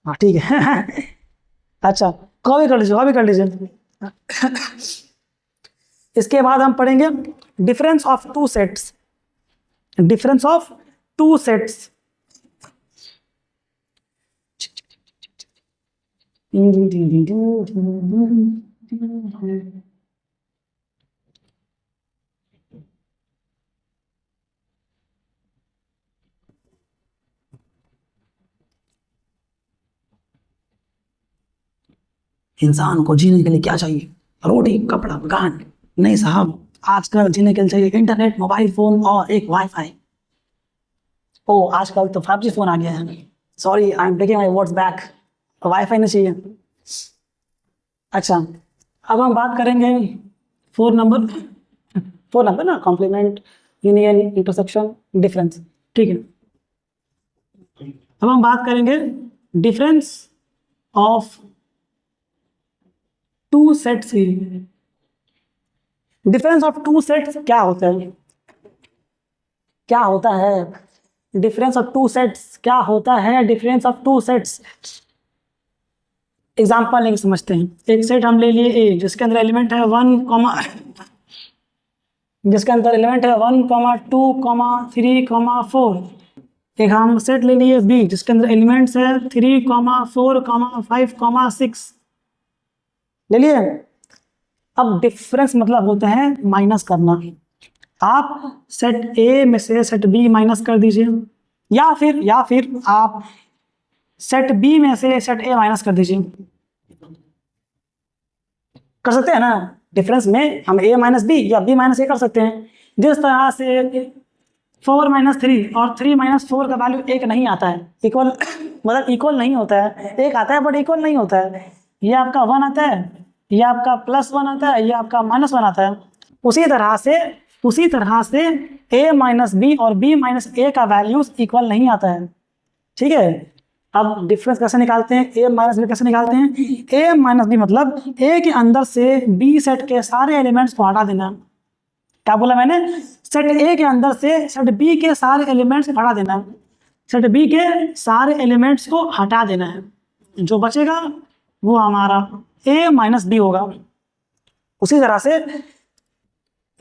हाँ ठीक है अच्छा कॉपी कर लीजिए, कॉपी कर लीजिए। इसके बाद हम पढ़ेंगे difference of two sets, difference of two sets. इंसान को जीने के लिए क्या चाहिए, रोटी कपड़ा मकान? नहीं साहब, आजकल जीने के लिए चाहिए इंटरनेट मोबाइल फोन और एक वाईफाई। ओ आजकल तो 5G फोन आ गया है, sorry I am taking my words back, wifi नहीं चाहिए। अच्छा अब हम बात करेंगे 4 नंबर ना, कॉम्प्लीमेंट यूनियन इंटरसेक्शन डिफरेंस। ठीक है, अब हम बात करेंगे difference of two sets. Difference of two sets क्या होता है, क्या होता है डिफरेंस ऑफ टू सेट्स, क्या होता है difference of two sets. Example लेके समझते हैं। एक सेट हम ले लिए ए जिसके अंदर एलिमेंट है 1, जिसके अंदर एलिमेंट है 1, 2, 3, 4। एक हम सेट ले लिए बी जिसके अंदर एलिमेंट्स है 3, 4, 5, 6 ले लिए। अब डिफरेंस मतलब होता है माइनस करना। आप सेट ए में से सेट बी माइनस कर दीजिए, या फिर आप सेट बी में से सेट ए माइनस कर दीजिए। कर सकते हैं ना, डिफरेंस में हम ए माइनस बी या बी माइनस ए कर सकते हैं। जिस तरह से 4 - 3 और 3 - 4 का वैल्यू एक नहीं आता है, इक्वल मतलब इक्वल नहीं होता है, एक आता है बट इक्वल नहीं होता है। ये आपका 1 आता है, ये आपका +1 आता है, ये आपका -1 आता है। उसी तरह से a माइनस बी और b माइनस ए का वैल्यूज इक्वल नहीं आता है। ठीक है, अब डिफरेंस कैसे निकालते हैं, a माइनस बी कैसे निकालते हैं। a माइनस बी मतलब a के अंदर से b सेट के सारे एलिमेंट्स को हटा देना। क्या बोला मैंने, सेट a के अंदर से सेट b के सारे एलिमेंट्स को हटा देना, सेट b के सारे एलिमेंट्स को हटा देना है। जो बचेगा वो हमारा a माइनस बी होगा। उसी तरह से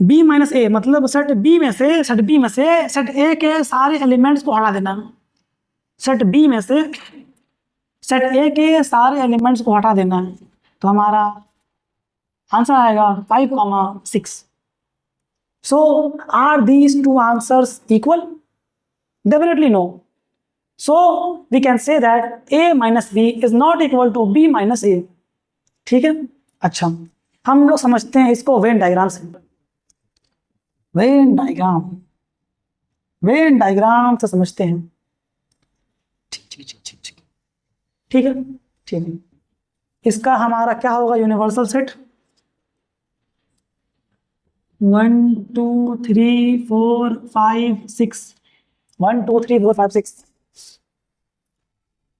b माइनस ए मतलब सेट b में से सेट a के सारे एलिमेंट्स को हटा देना। सेट b में से सेट a के सारे एलिमेंट्स को हटा देना है, तो हमारा आंसर आएगा 5, 6। So are these two answers equal? Definitely no. So we can say that a minus b is not equal to b minus a. ठीक है, अच्छा हम लोग समझते हैं इसको वेन डायग्राम से। वेन डायग्राम से समझते हैं। ठीक है, इसका हमारा क्या होगा, यूनिवर्सल सेट 1, 2, 3, 4, 5, 6 1, 2, 3, 4, 5, 6।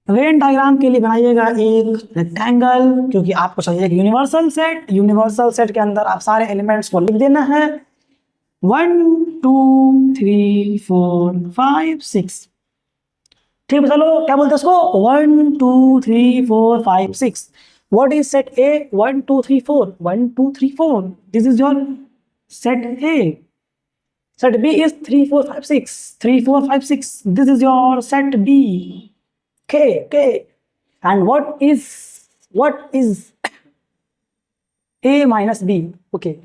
वेन डायग्राम के लिए बनाइएगा एक रेक्टेंगल, क्योंकि आपको चाहिए एक यूनिवर्सल सेट के अंदर आप सारे एलिमेंट्स को लिख देना है 1, 2, 3, 4, 5, 6। ठीक है, चलो क्या बोलते हैं उसको 1, 2, 3, 4, 5, 6। What is set A 1, 2, 3, 4 1, 2, 3, 4। This is your set A. Set B is 3, 4, 5, 6 3, 4, 5, 6. This is your set B. Okay. And what is A minus B? Okay,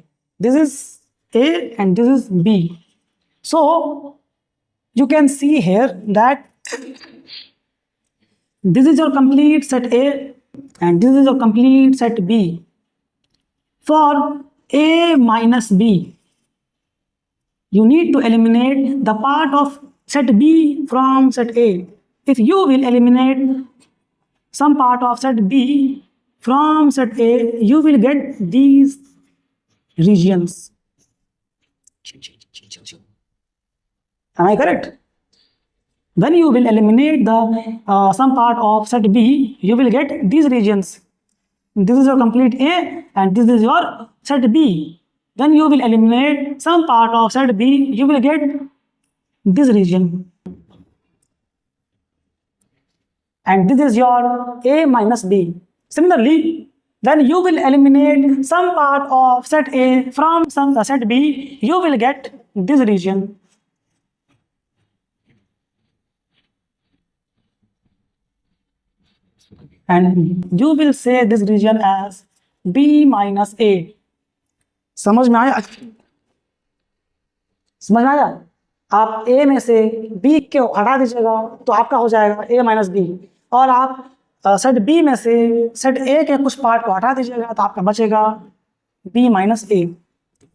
this is A and this is B. So you can see here that this is your complete set A and this is your complete set B. For A minus B, you need to eliminate the part of set B from set A. If you will eliminate some part of set B from set A, you will get these regions. Am I correct? When you will eliminate the some part of set B, you will get these regions. This is your complete A and this is your set B. Then you will eliminate some part of set B, you will get this region. And this is your A minus B. Similarly, when you will eliminate some part of set A from some set B, you will get this region. And you will say this region as B minus A. समझ में आया? आप A में से B को हटा दीजिएगा तो आपका हो जाएगा A माइनस B, और आप सेट B में से सेट A के कुछ पार्ट को हटा दीजिएगा तो आपका बचेगा B माइनस A।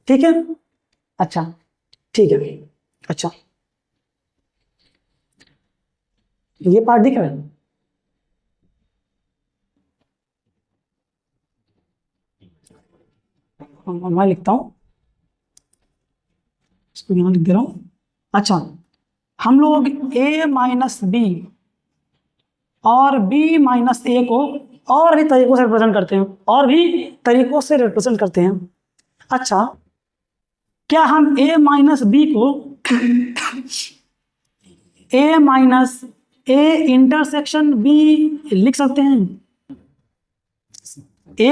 ठीक है, अच्छा ठीक है, अच्छा ये पार्ट दिख रहा है। मैं लिखता हूँ, इसको यहाँ लिख दे रहा हूँ। अच्छा, हम लोग A माइनस B और B माइनस A को और भी तरीकों से रिप्रेजेंट करते हैं, अच्छा, क्या हम A माइनस B को A minus A intersection B लिख सकते हैं? A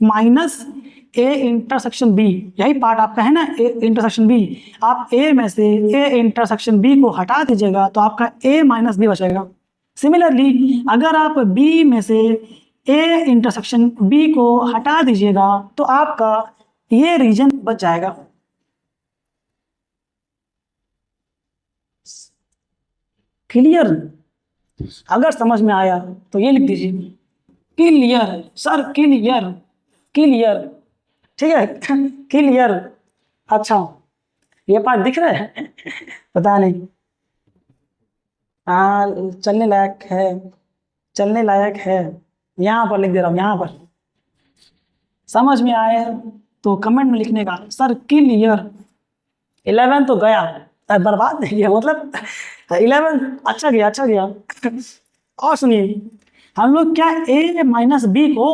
minus A intersection B, यही पार्ट आपका है ना, ए इंटरसेक्शन बी, आप ए में से ए इंटरसेक्शन बी को हटा दीजिएगा तो आपका ए माइनस बी बचेगा। सिमिलरली अगर आप बी में से ए इंटरसेक्शन बी को हटा दीजिएगा तो आपका ये रीजन बच जाएगा। क्लियर? अगर समझ में आया तो ये लिख दीजिए क्लियर सर, क्लियर, क्लियर, ठीक है, क्लियर। अच्छा ये पार्ट दिख रहा है? पता नहीं, हाँ चलने लायक है, चलने लायक है, यहाँ पर लिख दे रहा हूँ, यहाँ पर। समझ में आए तो कमेंट में लिखने का सर क्लियर। 11 तो गया, बर्बाद नहीं गया, मतलब 11 अच्छा गया, अच्छा गया। और सुनिए, हम लोग क्या ए माइनस बी को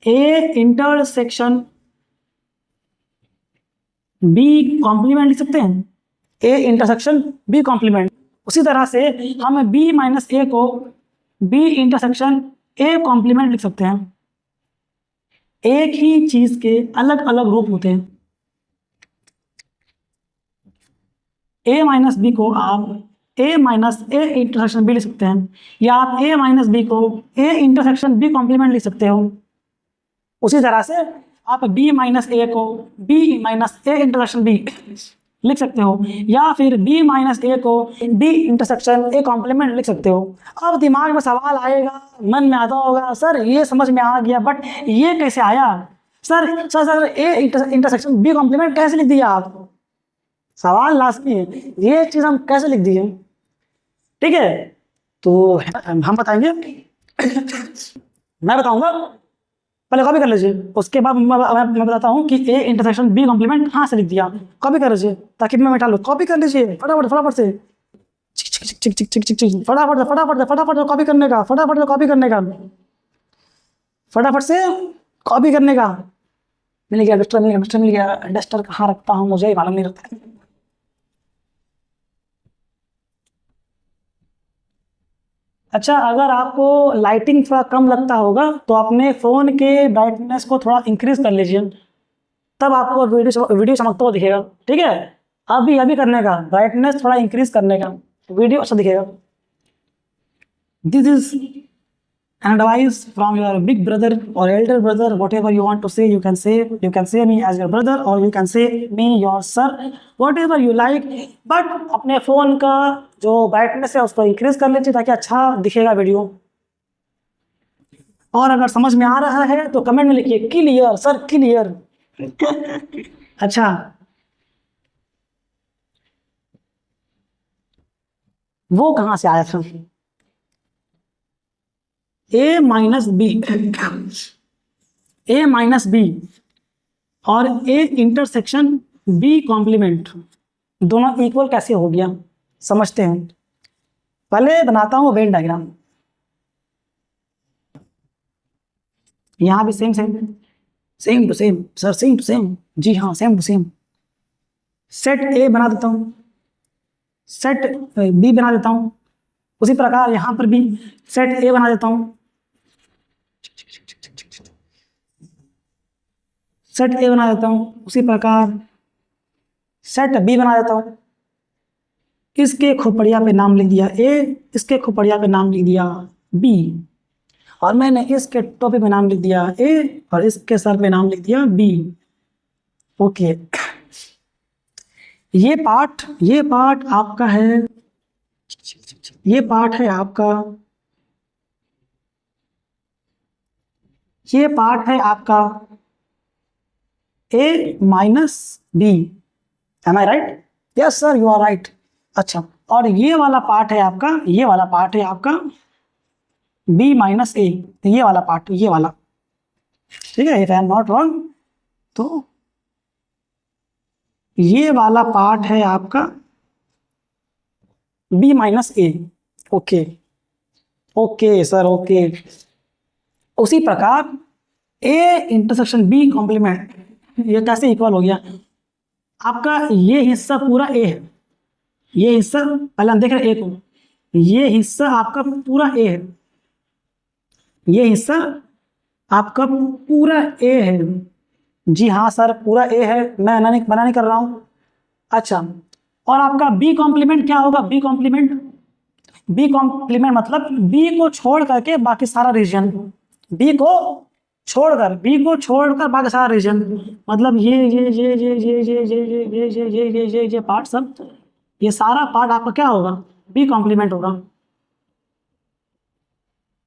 ए इंटरसेक्शन बी कॉम्प्लीमेंट लिख सकते हैं, ए इंटरसेक्शन बी कॉम्प्लीमेंट। उसी तरह से हम बी माइनस ए को बी इंटरसेक्शन ए कॉम्प्लीमेंट लिख सकते हैं। एक ही चीज के अलग अलग रूप होते हैं। ए माइनस बी को आप ए माइनस ए इंटरसेक्शन बी लिख सकते हैं, या आप ए माइनस बी को ए इंटरसेक्शन बी कॉम्प्लीमेंट लिख सकते हो। उसी तरह से आप बी माइनस ए को B minus A intersection B लिख सकते हो, या फिर बी माइनस ए को बी इंटरसेक्शन ए कॉम्प्लीमेंट लिख सकते हो। अब दिमाग में सवाल आएगा, मन में आता होगा सर ये समझ में आ गया, बट ये कैसे आया sir? Sir A intersection B complement कैसे लिख दिया आप? सवाल लाजमी है, ये चीज़ हम कैसे लिख दिए? ठीक है, तो हम बताएंगे। मैं बताऊंगा, पहले कॉपी कर लीजिए, उसके बाद मैं बताता हूँ कि ए इंटरसेक्शन बी कॉम्प्लीमेंट कहाँ से लिख दिया। कॉपी कर लीजिए ताकि मैं मिटा लूँ। कॉपी कर लीजिए फटाफट, फटाफट से, फटाफट फटाफट फटाफट कॉपी करने का, फटाफट कॉपी करने का, फटाफट से कॉपी करने का। मिल गया डस्टर, मिल गया डस्टर, मिल गया डस्टर। कहाँ रखता हूँ मुझे ही मालूम नहीं रहता। अच्छा, अगर आपको लाइटिंग थोड़ा कम लगता होगा तो अपने फ़ोन के ब्राइटनेस को थोड़ा इंक्रीज कर लीजिए, तब आपको वीडियो चमकता हुआ दिखेगा। ठीक है, अभी करने का, ब्राइटनेस थोड़ा इंक्रीज करने का, वीडियो अच्छा दिखेगा। This is an advice from your big brother or elder brother, whatever you want to say, you can say me as your brother or you can say me your sir, whatever you like, but अपने phone का जो brightness है उसको increase कर लीजिए ताकि अच्छा दिखेगा वीडियो। और अगर समझ में आ रहा है तो कमेंट में लिखिए क्लियर सर, क्लियर। अच्छा, वो कहाँ से आया था? ए minus B, A minus B और ए इंटरसेक्शन बी कॉम्प्लीमेंट दोनों इक्वल कैसे हो गया, समझते हैं। पहले बनाता हूँ वेन डायग्राम। यहाँ भी same same, same to same sir, same to same, जी हाँ same to same. Set A बना देता हूँ, सेट बी बना देता हूँ। उसी प्रकार यहाँ पर भी सेट ए बना देता हूँ, सेट ए बना देता हूँ। उसी प्रकार सेट बी बना देता हूँ। इसके खोपड़िया पे नाम लिख दिया ए, इसके खोपड़िया पे नाम लिख दिया बी, और मैंने इसके टोपी पे नाम लिख दिया ए और इसके सर पे नाम लिख दिया बी। ओके, ये पार्ट आपका है, ये पार्ट है आपका, ये पार्ट है आपका A minus B. Am I right? Yes sir, you are right. अच्छा, और ये वाला पार्ट है आपका, ये वाला पार्ट है आपका बी माइनस ए, ये वाला पार्ट, ये वाला। ठीक है, if I am not wrong, तो ये वाला पार्ट है आपका B minus A. Okay okay sir, okay. उसी प्रकार ए इंटरसेक्शन बी कॉम्प्लीमेंट, ये कैसे इक्वल हो गया? आपका ये हिस्सा पूरा ए है, ये हिस्सा पहले हम देख रहे ए को, ये हिस्सा आपका पूरा ए है, ये हिस्सा आपका पूरा ए है, जी हाँ सर, पूरा ए है, मैं मना नहीं कर रहा हूँ। अच्छा, और आपका बी कॉम्प्लीमेंट क्या होगा? बी कॉम्प्लीमेंट मतलब बी को छोड़ करके बाकी सारा रीजन, बी को छोड़कर बाकी सारा रीजन, मतलब ये पार्ट सब, ये सारा पार्ट आपका क्या होगा? बी कॉम्प्लीमेंट होगा,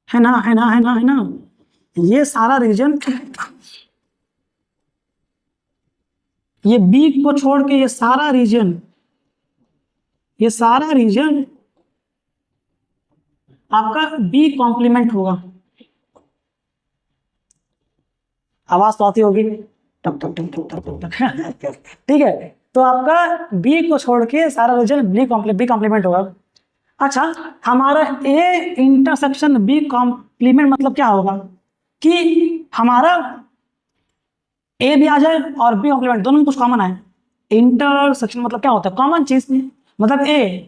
है ना, है ना, है ना, है ना। ये सारा रीजन, ये बी को छोड़ के ये सारा रीजन आपका बी कॉम्प्लीमेंट होगा। आवाज तो आती होगी, टक टक टक टक टक टक टक। ठीक है, तो आपका बी को छोड़ के सारा रीजन बी कॉम्प्लीमेंट होगा। अच्छा, हमारा ए इंटरसेक्शन बी कॉम्प्लीमेंट मतलब क्या होगा? कि हमारा ए भी आ जाए और बी कॉम्प्लीमेंट, दोनों में कुछ कॉमन है। इंटरसेक्शन मतलब क्या होता है? कॉमन चीज, मतलब ए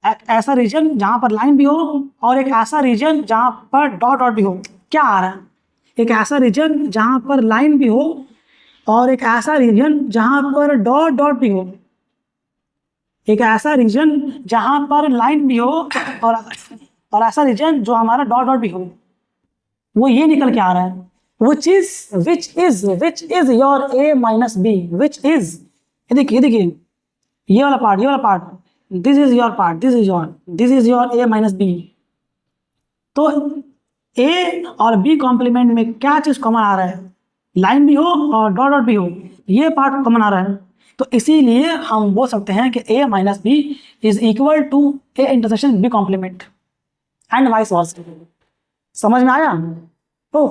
एक ऐसा रीजन जहां पर लाइन भी हो और एक ऐसा रीजन जहां पर डॉट डॉट भी हो। क्या आ रहा है? एक ऐसा रीजन जहां पर लाइन भी हो और एक ऐसा रीजन जहां पर डॉट डॉट भी हो। एक ऐसा रीजन जहां पर लाइन भी हो और ऐसा रीजन जो हमारा डॉट डॉट भी हो। वो ये निकल के आ रहा है, which is your a minus b, which is, ये देखिए ये वाला part, this is your part, this is your a minus b। तो a और b कॉम्प्लीमेंट में क्या चीज कॉमन आ रहा है? लाइन भी हो और डॉट डॉट भी हो, ये पार्ट कॉमन आ रहा है। तो इसीलिए हम बोल सकते हैं कि a minus B is equal to a intersection b complement and vice versa. समझ में आया? तो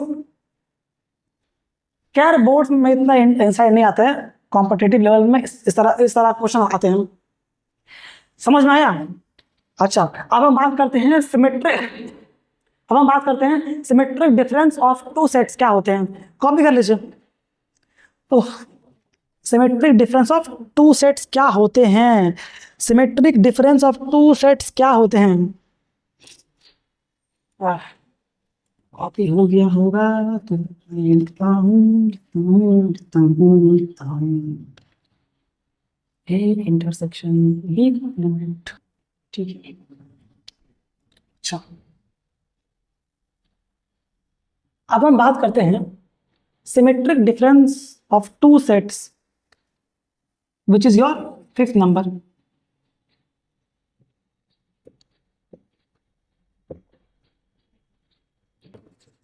क्या बोर्ड में इतना इंसाइट नहीं आता है, कॉम्पिटिटिव लेवल में इस तरह क्वेश्चन आते हैं। समझ में आया? अच्छा, अब हम बात करते हैं symmetric difference of two sets क्या होते हैं। कॉपी कर लीजिए। तो symmetric difference of two sets क्या होते हैं? Symmetric difference of two sets क्या होते हैं? कॉपी हो गया होगा तो लिखता हूँ। ए इंटरसेक्शन बी कॉम्प्लीमेंट, ठीक है। अच्छा, अब हम बात करते हैं symmetric difference of two sets which is your fifth number.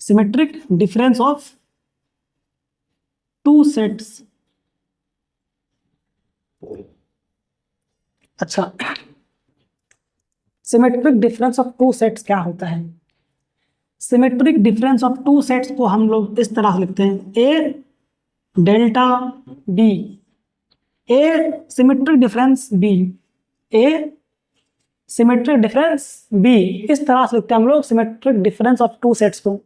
Symmetric difference of two sets. अच्छा, symmetric difference of two sets क्या होता है? Symmetric difference of two sets को हम लोग इस तरह से लिखते हैं, A delta B. A symmetric difference B, A symmetric difference B, इस तरह से लिखते हैं हम लोग symmetric difference of two sets को।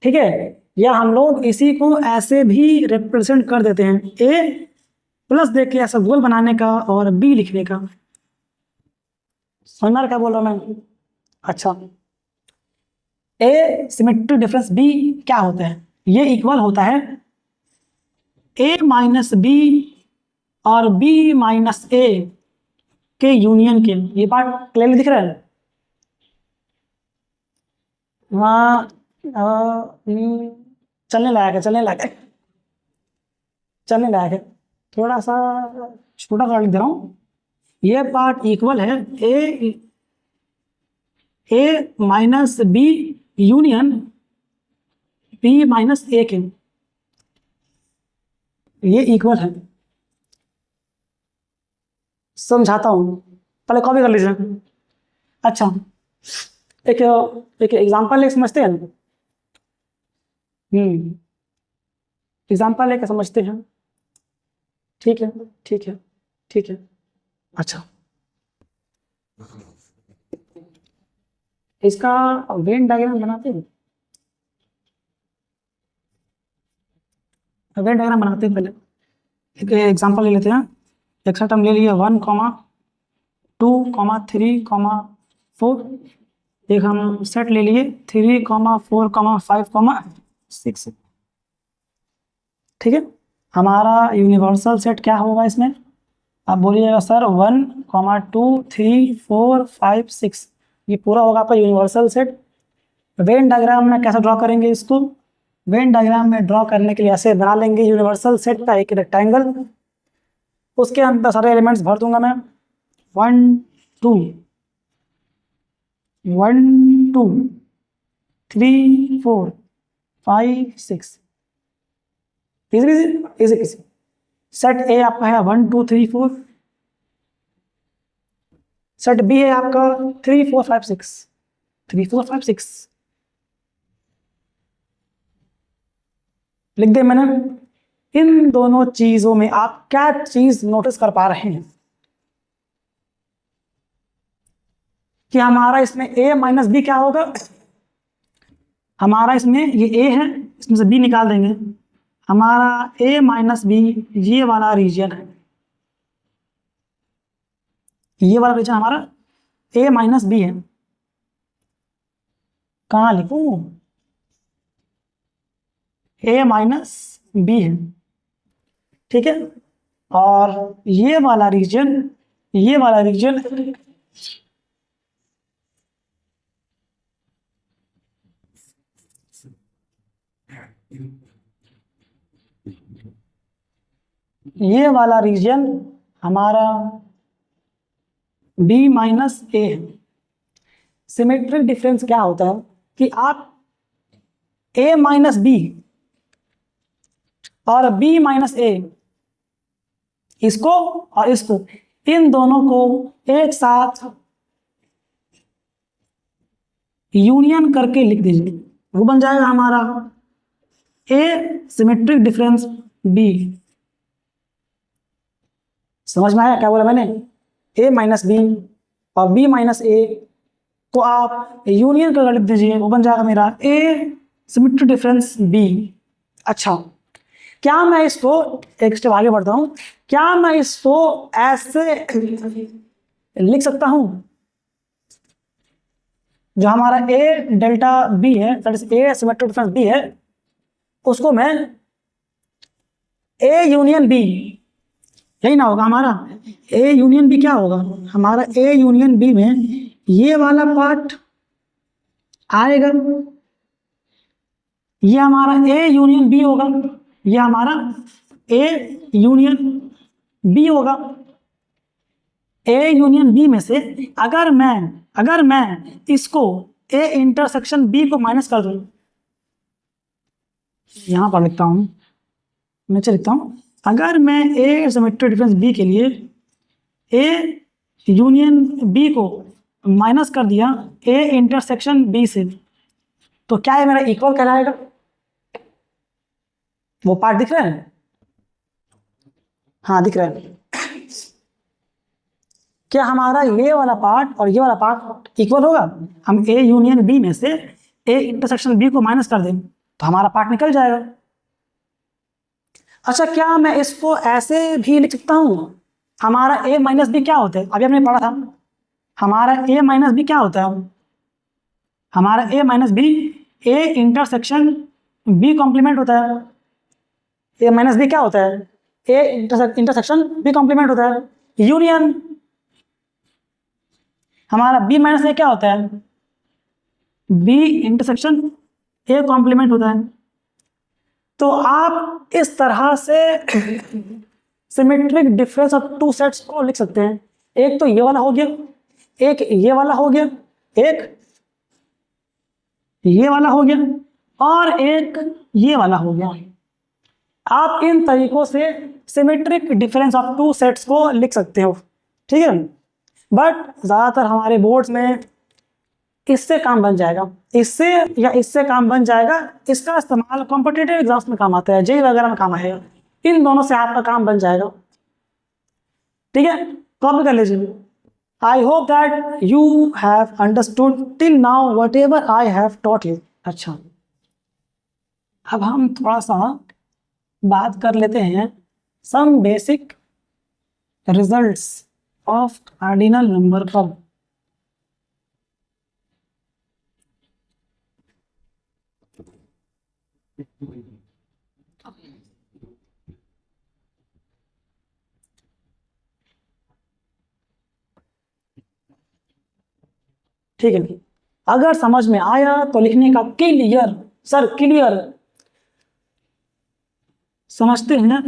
ठीक है, या हम लोग इसी को ऐसे भी रिप्रेजेंट कर देते हैं, ए प्लस दे के ऐसा गोल बनाने का और बी लिखने का। समझ में क्या बोल रहा हूं मैं? अच्छा, ए सिमेट्रिक डिफरेंस बी क्या होता है? ये इक्वल होता है ए माइनस बी और बी माइनस ए के यूनियन के। ये पार्ट क्लियरली दिख रहा है? वहाँ चलने लायक है, थोड़ा सा छोटा कर दे रहा हूँ। ये पार्ट इक्वल है A minus B union B minus A के, ये इक्वल है। समझाता हूँ, पहले कॉपी कर लीजिए। अच्छा, एक एग्जांपल लेके समझते हैं। एग्जांपल लेके समझते हैं। ठीक है। अच्छा, इसका वेन डायग्राम बनाते हैं। वेन डायग्राम बनाते हैं। पहले एक एग्जांपल ले लेते हैं। एक सेट हम ले लिए 1, 2, 3, 4। एक हम सेट ले लिए 3, 4, 5, 6। ठीक है, हमारा यूनिवर्सल सेट क्या होगा इसमें? आप बोलिएगा सर 1,2,3,4,5,6, ये पूरा होगा आपका यूनिवर्सल सेट। वेन डायग्राम में कैसे ड्रॉ करेंगे इसको? वेन डायग्राम में ड्रॉ करने के लिए ऐसे बना लेंगे यूनिवर्सल सेट का एक रेक्टेंगल, उसके अंदर सारे एलिमेंट्स भर दूंगा मैं। 1 2 1 2 3 4 5 6, इजी। सेट ए आपका है 1 2 3 4, सेट बी है आपका 3 4 5 6, 3 4 5 6 लिख दे मैंने। इन दोनों चीजों में आप क्या चीज नोटिस कर पा रहे हैं कि हमारा इसमें a माइनस बी क्या होगा? हमारा इसमें ये a है, इसमें से b निकाल देंगे, हमारा a माइनस बी ये वाला रीजन है, ये वाला रीजन हमारा a माइनस बी है। कहाँ लिखूं? a माइनस बी है, ठीक है। और ये वाला रीजन ये वाला रीजन हमारा b माइनस ए है। सिमेट्रिक डिफरेंस क्या होता है कि आप a माइनस बी और b माइनस ए, इसको और इसको, इन दोनों को एक साथ यूनियन करके लिख दीजिए, वो बन जाएगा हमारा a सिमेट्रिक डिफरेंस b। समझ में आया क्या बोला मैंने? a माइनस बी और b माइनस ए को आप यूनियन करके लिख दीजिए, वो बन जाएगा मेरा a सिमेट्रिक डिफरेंस b। अच्छा, क्या मैं इसको एक स्टेप आगे बढ़ता हूं, क्या मैं इसको ऐसे लिख सकता हूं? जो हमारा a डेल्टा b है, that is a symmetric difference b है, उसको मैं a यूनियन b, यही ना होगा हमारा a यूनियन b? क्या होगा हमारा a यूनियन b में ये वाला पार्ट आएगा, ये हमारा a यूनियन b होगा, ये हमारा a यूनियन b होगा। a यूनियन b में से अगर मैं इसको a इंटरसेक्शन b को माइनस कर दूं, यहां पर लिखता हूं, नीचे लिखता हूं, अगर मैं a सिमेट्रिक डिफरेंस b के लिए a यूनियन b को माइनस कर दिया a इंटरसेक्शन b से, तो क्या है मेरा इक्वल कहलाएगा? वो पार्ट दिख रहा है? हाँ दिख रहा है। क्या हमारा ये वाला पार्ट और ये वाला पार्ट इक्वल होगा? हम a यूनियन b में से a इंटरसेक्शन b को माइनस कर दें तो हमारा पार्ट निकल जाएगा। अच्छा, क्या मैं इसको ऐसे भी लिख सकता हूं? हमारा a माइनस बी क्या होता है? अभी हमने पढ़ा था, हमारा a माइनस बी क्या होता है? हमारा a minus B a intersection b complement होता है। a माइनस बी क्या होता है? a इंटरसेक्शन b कॉम्प्लीमेंट होता है। यूनियन हमारा b माइनस ए क्या होता है? b इंटरसेक्शन a कॉम्प्लीमेंट होता है। तो आप इस तरह से symmetric difference of two sets को लिख सकते हैं। एक तो ये वाला हो गया, एक ये वाला हो गया, एक ये वाला हो गया और एक ये वाला हो गया। आप इन तरीकों से symmetric difference of two sets को लिख सकते हो, ठीक है। बट ज़्यादातर हमारे बोर्ड्स में इससे काम बन जाएगा, इससे या इससे काम बन जाएगा। इसका इस्तेमाल कॉम्पिटिटिव एग्जाम्स में काम आता है, जेई वगैरह में काम आएगा। इन दोनों से आपका काम बन जाएगा, ठीक है। कॉपी कर लीजिए। I hope that you have understood till now whatever I have taught you. अच्छा, अब हम थोड़ा सा बात कर लेते हैं some basic results of cardinal number problem. ठीक है, अगर समझ में आया तो लिखने का क्लियर, सर क्लियर, समझते हैं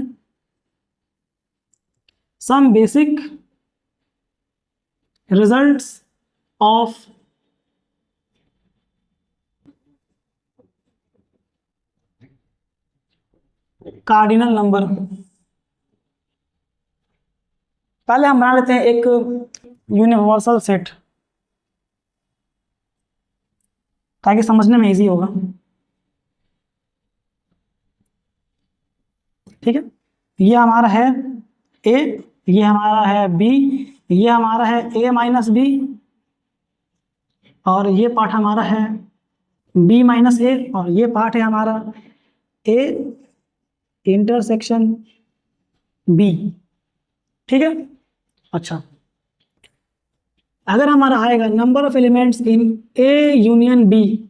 some basic results of cardinal number. पहले हम बना लेते हैं एक यूनिवर्सल सेट ताकि समझने में इजी होगा। ठीक है, ये हमारा है ए, ये हमारा है बी, ये हमारा है ए माइनस बी, और ये पार्ट हमारा है बी माइनस ए, और ये पार्ट है हमारा ए इंटरसेक्शन बी। ठीक है, अच्छा, अगर हमारा आएगा number of elements in A union B,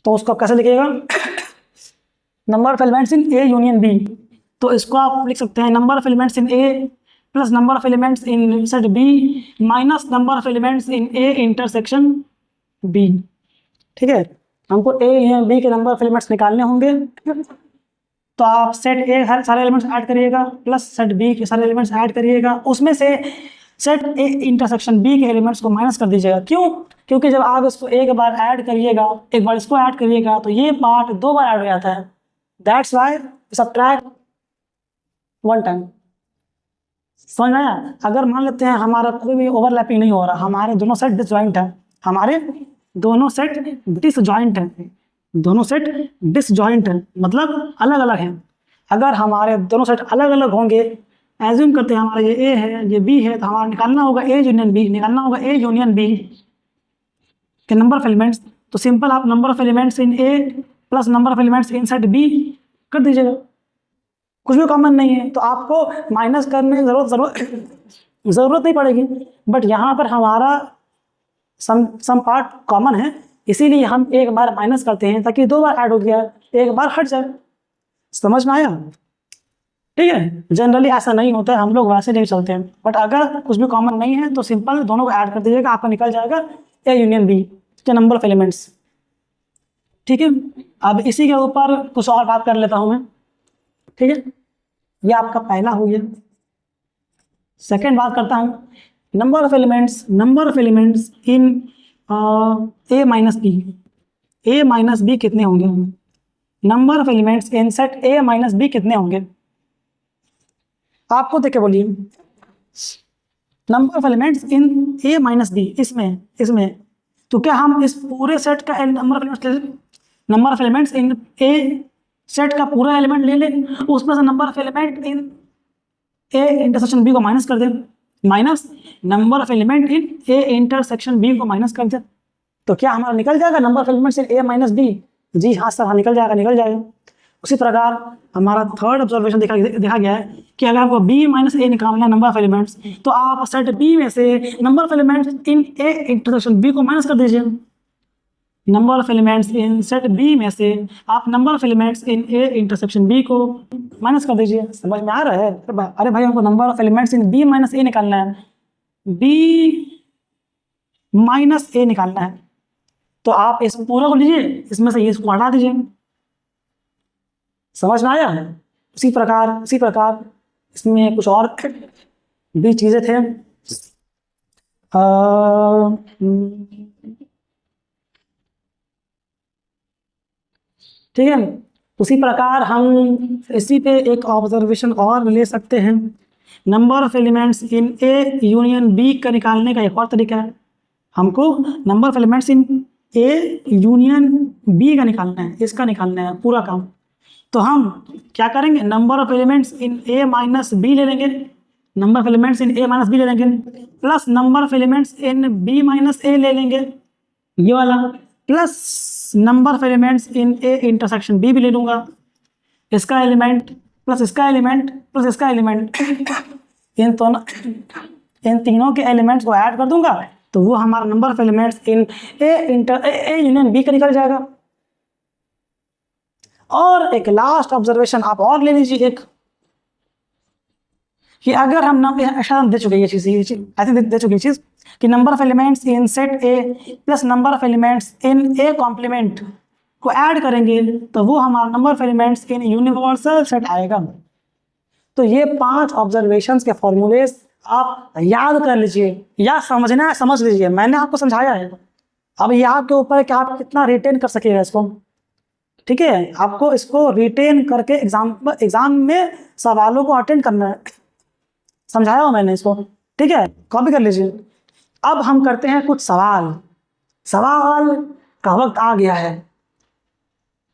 तो उसको आप कैसे लिखिएगा? Number of elements in A union B, तो इसको आप लिख सकते हैं number of elements in A plus number of elements in set B minus number of elements in A intersection B. ठीक है, हमको ए या बी के नंबर ऑफ एलिमेंट्स निकालने होंगे, तो आप सेट ए हर सारे एलिमेंट्स ऐड करिएगा प्लस सेट बी के सारे एलिमेंट्स ऐड करिएगा, उसमें से सेट ए इंटरसेक्शन बी के एलिमेंट्स को माइनस कर दीजिएगा। क्यों? क्योंकि जब आप इसको एक बार ऐड करिएगा, एक बार इसको ऐड करिएगा, तो ये पार्ट दो बार ऐड हो जाता है, that's why subtract one time. समझ आया? अगर मान लेते हैं हमारा कोई भी ओवरलैपिंग नहीं हो रहा, हमारे दोनों सेट डिसजॉइंट है, हमारे दोनों सेट डिसजॉइंट है, दोनों सेट डिसजॉइंट है मतलब अलग अलग हैं। अगर हमारे दोनों सेट अलग अलग होंगे, एज्यूम करते हैं हमारा ये ए है, ये बी है, तो हमारा निकालना होगा ए यूनियन बी, निकालना होगा ए यूनियन बी के नंबर ऑफ एलिमेंट्स। तो सिंपल आप number of elements in A plus number of elements in set B कर दीजिएगा, कुछ भी कॉमन नहीं है तो आपको माइनस करने की ज़रूरत नहीं पड़ेगी। बट यहाँ पर हमारा सम पार्ट कॉमन है, इसीलिए हम एक बार माइनस करते हैं ताकि दो बार ऐड हो गया, एक बार हट जाए। समझ में आया? ठीक है, जनरली ऐसा नहीं होता है, हम लोग वैसे नहीं चलते हैं, बट अगर कुछ भी कॉमन नहीं है तो सिंपल दोनों को ऐड कर दीजिएगा, आपका निकल जाएगा ए यूनियन बी के नंबर ऑफ एलिमेंट्स। ठीक है, अब इसी के ऊपर कुछ और बात कर लेता हूँ मैं। ठीक है, ये आपका पहला हो गया। सेकेंड बात करता हूँ number of elements in A minus B. A minus B कितने होंगे? Number of elements in set A minus B कितने होंगे? आपको देख के बोलिए, number of elements in A minus B, इसमें तो क्या हम इस पूरे सेट का number of elements in A set का पूरा एलिमेंट ले लें, उसमें से number of element in A intersection B को माइनस कर दें, minus number of element in A intersection B को माइनस कर दें, तो क्या हमारा निकल जाएगा number of elements in A minus B? जी हाँ सर, हाँ निकल जाएगा। उसी प्रकार हमारा थर्ड ऑब्जर्वेशन देखा गया है कि अगर आपको बी माइनस ए निकालना है नंबर ऑफ एलिमेंट्स, तो आप सेट बी में से number of elements in A intersection B को माइनस कर दीजिए। Number of elements in set B में से आप number of elements in A intersection B को माइनस कर दीजिए। समझ में आ रहा है? अरे भाई, हमको number of elements in B minus A निकालना है, बी माइनस ए निकालना है, तो आप इस पूरा को लीजिए, इसमें से इसको हटा दीजिए। समझ में आया? उसी प्रकार इसमें कुछ और भी चीज़ें थे। ठीक है, उसी प्रकार हम इसी पे एक ऑब्जर्वेशन और ले सकते हैं। Number of elements in A union B का निकालने का एक और तरीका है, हमको number of elements in A union B का निकालना है, इसका निकालना है पूरा काम। तो हम क्या करेंगे, number of elements in A minus B ले लेंगे, number of elements in A minus B ले लेंगे, plus number of elements in B minus A ले लेंगे, ये वाला, plus number of elements in A intersection B भी ले लूँगा, इसका एलिमेंट प्लस इसका एलिमेंट प्लस इसका एलिमेंट, इन तीनों के एलिमेंट्स को ऐड कर दूंगा, तो वो हमारा number of elements in A union B का निकल जाएगा। और एक लास्ट ऑब्जर्वेशन आप और ले लीजिए, एक कि अगर हम ऐसा दे चुके ये चीज़ ऐसे दे चुकी चीज़ कि number of elements in set A plus number of elements in A complement को ऐड करेंगे तो वो हमारा number of elements in universal set आएगा। तो ये 5 ऑब्जर्वेशंस के फॉर्मूलेज आप याद कर लीजिए या समझना है समझ लीजिए, मैंने आपको समझाया है। अब ये आपके ऊपर है कि आप कितना रिटेन कर सकेगा इसको। ठीक है, आपको इसको रिटेन करके एग्जाम में सवालों को अटेंड करना है, समझाया हो मैंने इसको। ठीक है, कॉपी कर लीजिए। अब हम करते हैं कुछ सवाल का वक्त आ गया है।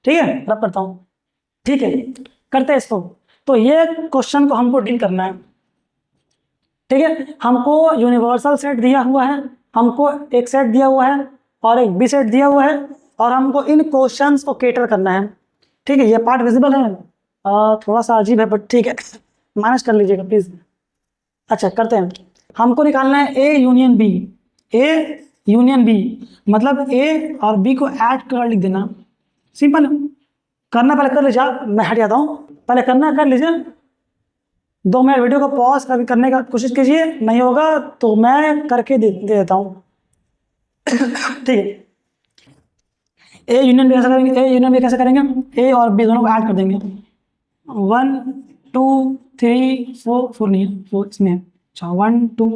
ठीक है, रब करता हूँ। ठीक है, करते हैं इसको। तो ये क्वेश्चन को हमको डील करना है। ठीक है, हमको यूनिवर्सल सेट दिया हुआ है, हमको एक सेट दिया हुआ है और एक बी सेट दिया हुआ है, और हमको इन क्वेश्चंस को कैटर करना है। ठीक है, ये पार्ट विजिबल है, थोड़ा सा अजीब है बट ठीक है, मैनेज कर लीजिएगा प्लीज़। अच्छा, करते हैं। हमको निकालना है A union B. A union B मतलब ए और बी को ऐड कर लिख देना, सिंपल करना। पहले कर लीजिए, मैं हट जाता हूँ, पहले करना कर लीजिए। 2 मिनट वीडियो को पॉज करने का कोशिश कीजिए, नहीं होगा तो मैं करके दे देता हूँ। ठीक है, ए यूनियन बी कैसे करेंगे? ए यूनियन बी कैसे करेंगे? ए और बी दोनों को ऐड कर देंगे। 1 2 3 4 नहीं है, 4 इसमें है। अच्छा 1 2,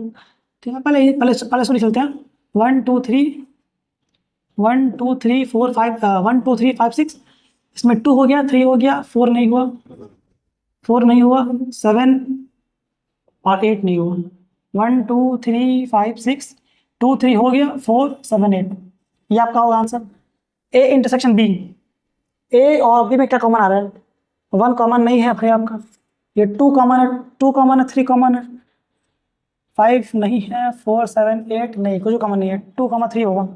ठीक है, पहले सुन चलते हैं। 1 2 3 1 2 3 4 5 1 2 3 5 6, इसमें 2 हो गया, 3 हो गया, 4 नहीं हुआ, 7 और 8 नहीं हुआ। 1 2 3 5 6 2 3 हो गया, 4 7 8, ये आपका होगा आंसर। ए इंटरसेक्शन बी, ए और बी में क्या कॉमन आ रहा है? 1 कॉमन नहीं है भाई आपका, ये 2 कॉमन है, 2 कॉमन है, 3 कॉमन है, 5 नहीं है, 4 7 8 नहीं, कुछ कॉमन नहीं है, 2 3 होगा।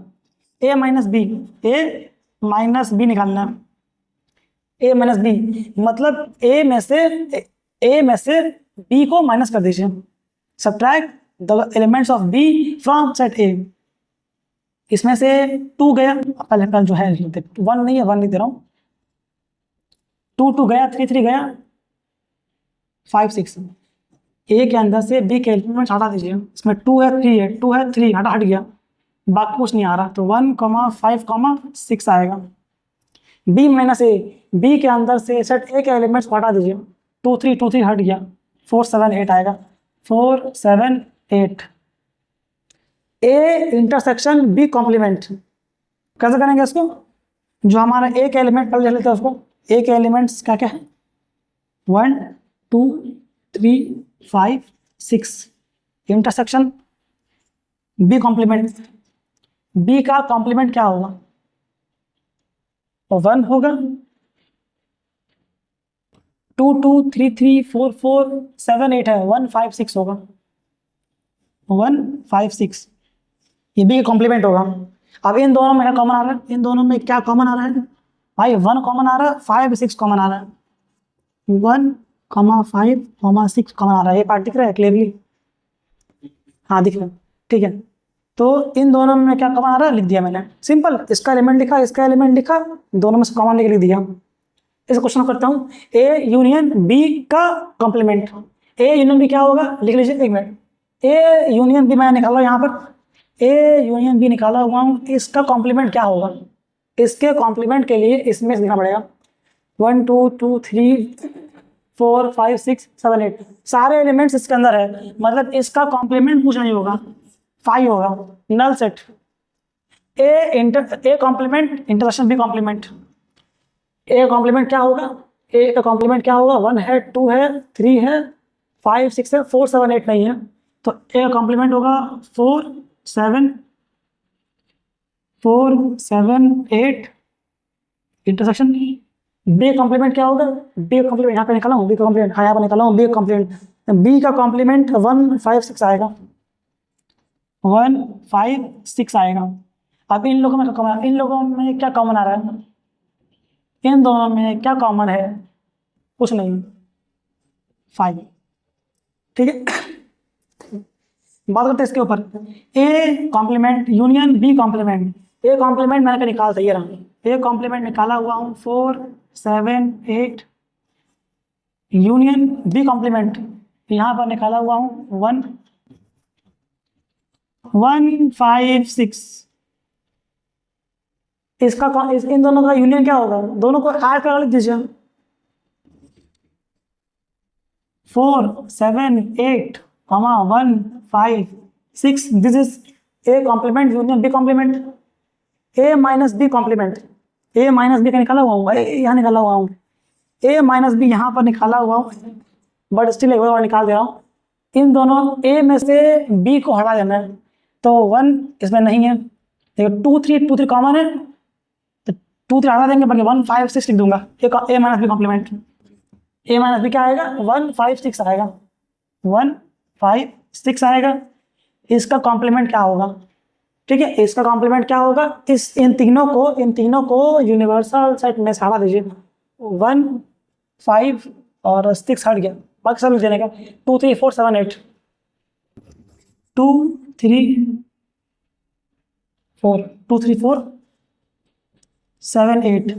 ए minus B, A minus B निकालना है। ए माइनस बी मतलब ए में से बी को माइनस कर दीजिए। Subtract the elements of B from set A. इसमें से 2 गया, पहले जो है 1 नहीं है, 1 नहीं दे रहा हूँ, 2 गया, 3 गया, 5 6। ए के अंदर से बी के एलिमेंट्स हटा दीजिए। इसमें 2 है, 3 है, 2 है, 3 हट गया, बाकी कुछ नहीं आ रहा, तो 1 5 6 आएगा। बी माइनस ए, बी के अंदर से सेट ए के एलिमेंट्स को हटा दीजिए। 2 3 हट गया, 4 7 8 आएगा, 4 7 8। ए इंटरसेक्शन बी कॉम्प्लीमेंट कैसे करेंगे इसको? जो हमारा ए के एलिमेंट पहले लेते हैं उसको, ए के एलिमेंट्स क्या क्या है? 1 2 3 5 6, इंटरसेक्शन बी कॉम्प्लीमेंट। बी का कॉम्प्लीमेंट क्या होगा? 1 होगा, 2 2 3 3 4 4 7 8 है, 1 5 6 होगा, 1 5 6, ये बी का कॉम्प्लीमेंट होगा। अब इन दोनों में क्या कॉमन आ रहा है? इन दोनों में क्या कॉमन आ रहा है भाई? 1 कॉमन आ रहा है, 5 6 कॉमन आ रहा है, 1 5 6 कॉमन आ रहा है। ये पार्ट दिख रहा है क्लियरली? हाँ दिख रहा है, ठीक है। तो इन दोनों में क्या कॉमन आ रहा है लिख दिया मैंने, सिंपल। इसका एलिमेंट लिखा, इसका एलिमेंट लिखा, दोनों में से कॉमन लेके लिख दिया। इस क्वेश्चन करता हूँ, ए यूनियन बी का कॉम्प्लीमेंट। ए यूनियन बी क्या होगा लिख लीजिए, 1 मिनट। ए यूनियन बी मैं निकाला यहाँ पर, ए यूनियन बी निकाला हुआ हूँ, इसका कॉम्प्लीमेंट क्या होगा? इसके कॉम्प्लीमेंट के लिए इसमें लिखना पड़ेगा 1 2 2 3 4 5 6 7 8, सारे एलिमेंट्स इसके अंदर है, मतलब इसका कॉम्प्लीमेंट कुछ नहीं होगा, 5 होगा, null set. A complement intersection B complement. A complement क्या होगा? ए का कॉम्प्लीमेंट क्या होगा? 1 है, 2 है, 3 है, 5 6 है, 4 7 8 नहीं है, तो ए का कॉम्प्लीमेंट होगा 4 7 8। इंटरसेक्शन बी कॉम्प्लीमेंट क्या होगा? बी का कॉम्प्लीमेंट यहाँ पे निकाला हूँ, बी का कॉम्प्लीमेंट, हाँ यहाँ पे निकाला हूँ बी का कॉम्प्लीमेंट। बी का कॉम्प्लीमेंट 1 5 6 आएगा, 1 5 6 आएगा। अब इन लोगों में क्या कॉमन आ रहा है? इन दोनों में क्या कॉमन है? कुछ नहीं, 5। ठीक है, बात करते हैं इसके ऊपर। A complement union B complement. A complement मैंने निकाल दिया रहा, ए कॉम्प्लीमेंट निकाला हुआ हूँ 4 7 8। यूनियन बी कॉम्प्लीमेंट, यहाँ पर निकाला हुआ हूँ 156। इन दोनों का यूनियन क्या होगा, दोनों को ऐड कर लिख दीजिए। 4 7 8 1 5 6, this is A complement union B complement, A minus B complement. A minus B का निकाला हुआ हूँ, यहाँ निकाला हुआ हूँ, ए माइनस बी यहाँ पर निकाला हुआ हूँ, बट स्टिल एक बार निकाल दे रहा हूँ। इन दोनों ए में से बी को हटा देना है, तो 1 इसमें नहीं है, देखो 2 3 कॉमन है, तो 2 3 हटा देंगे, बाकी 1 5 6 लिख दूंगा। ए minus B complement, A minus B क्या आएगा, 1 5 6 आएगा, 1 5 6 आएगा। इसका कॉम्प्लीमेंट क्या होगा, ठीक है, इसका कॉम्प्लीमेंट क्या होगा, इन तीनों को यूनिवर्सल सेट में से हटा दीजिए। 1 5 और 6 हट गया, बाकी सब लिख देने का। 2 3 4 7 8, 2 3 4 2 3 4 7 8।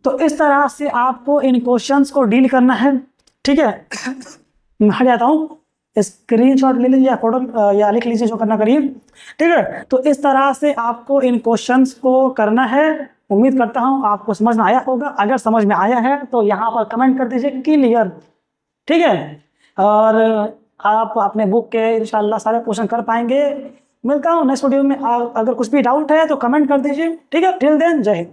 तो इस तरह से आपको इन क्वेश्चंस को डील करना है, ठीक है। मैं हट जाता हूँ, स्क्रीनशॉट ले लीजिए या फोटो या लिख लीजिए, जो करना करिए, ठीक है। तो इस तरह से आपको इन क्वेश्चंस को करना है। उम्मीद करता हूँ आपको समझ में आया होगा। अगर समझ में आया है तो यहाँ पर कमेंट कर दीजिए क्लियर, ठीक है। और आप अपने बुक के इंशाल्लाह सारे क्वेश्चन कर पाएंगे। मिलता हूँ नेक्स्ट वीडियो में। अगर कुछ भी डाउट है तो कमेंट कर दीजिए, ठीक है। टिल देन जय हिंद।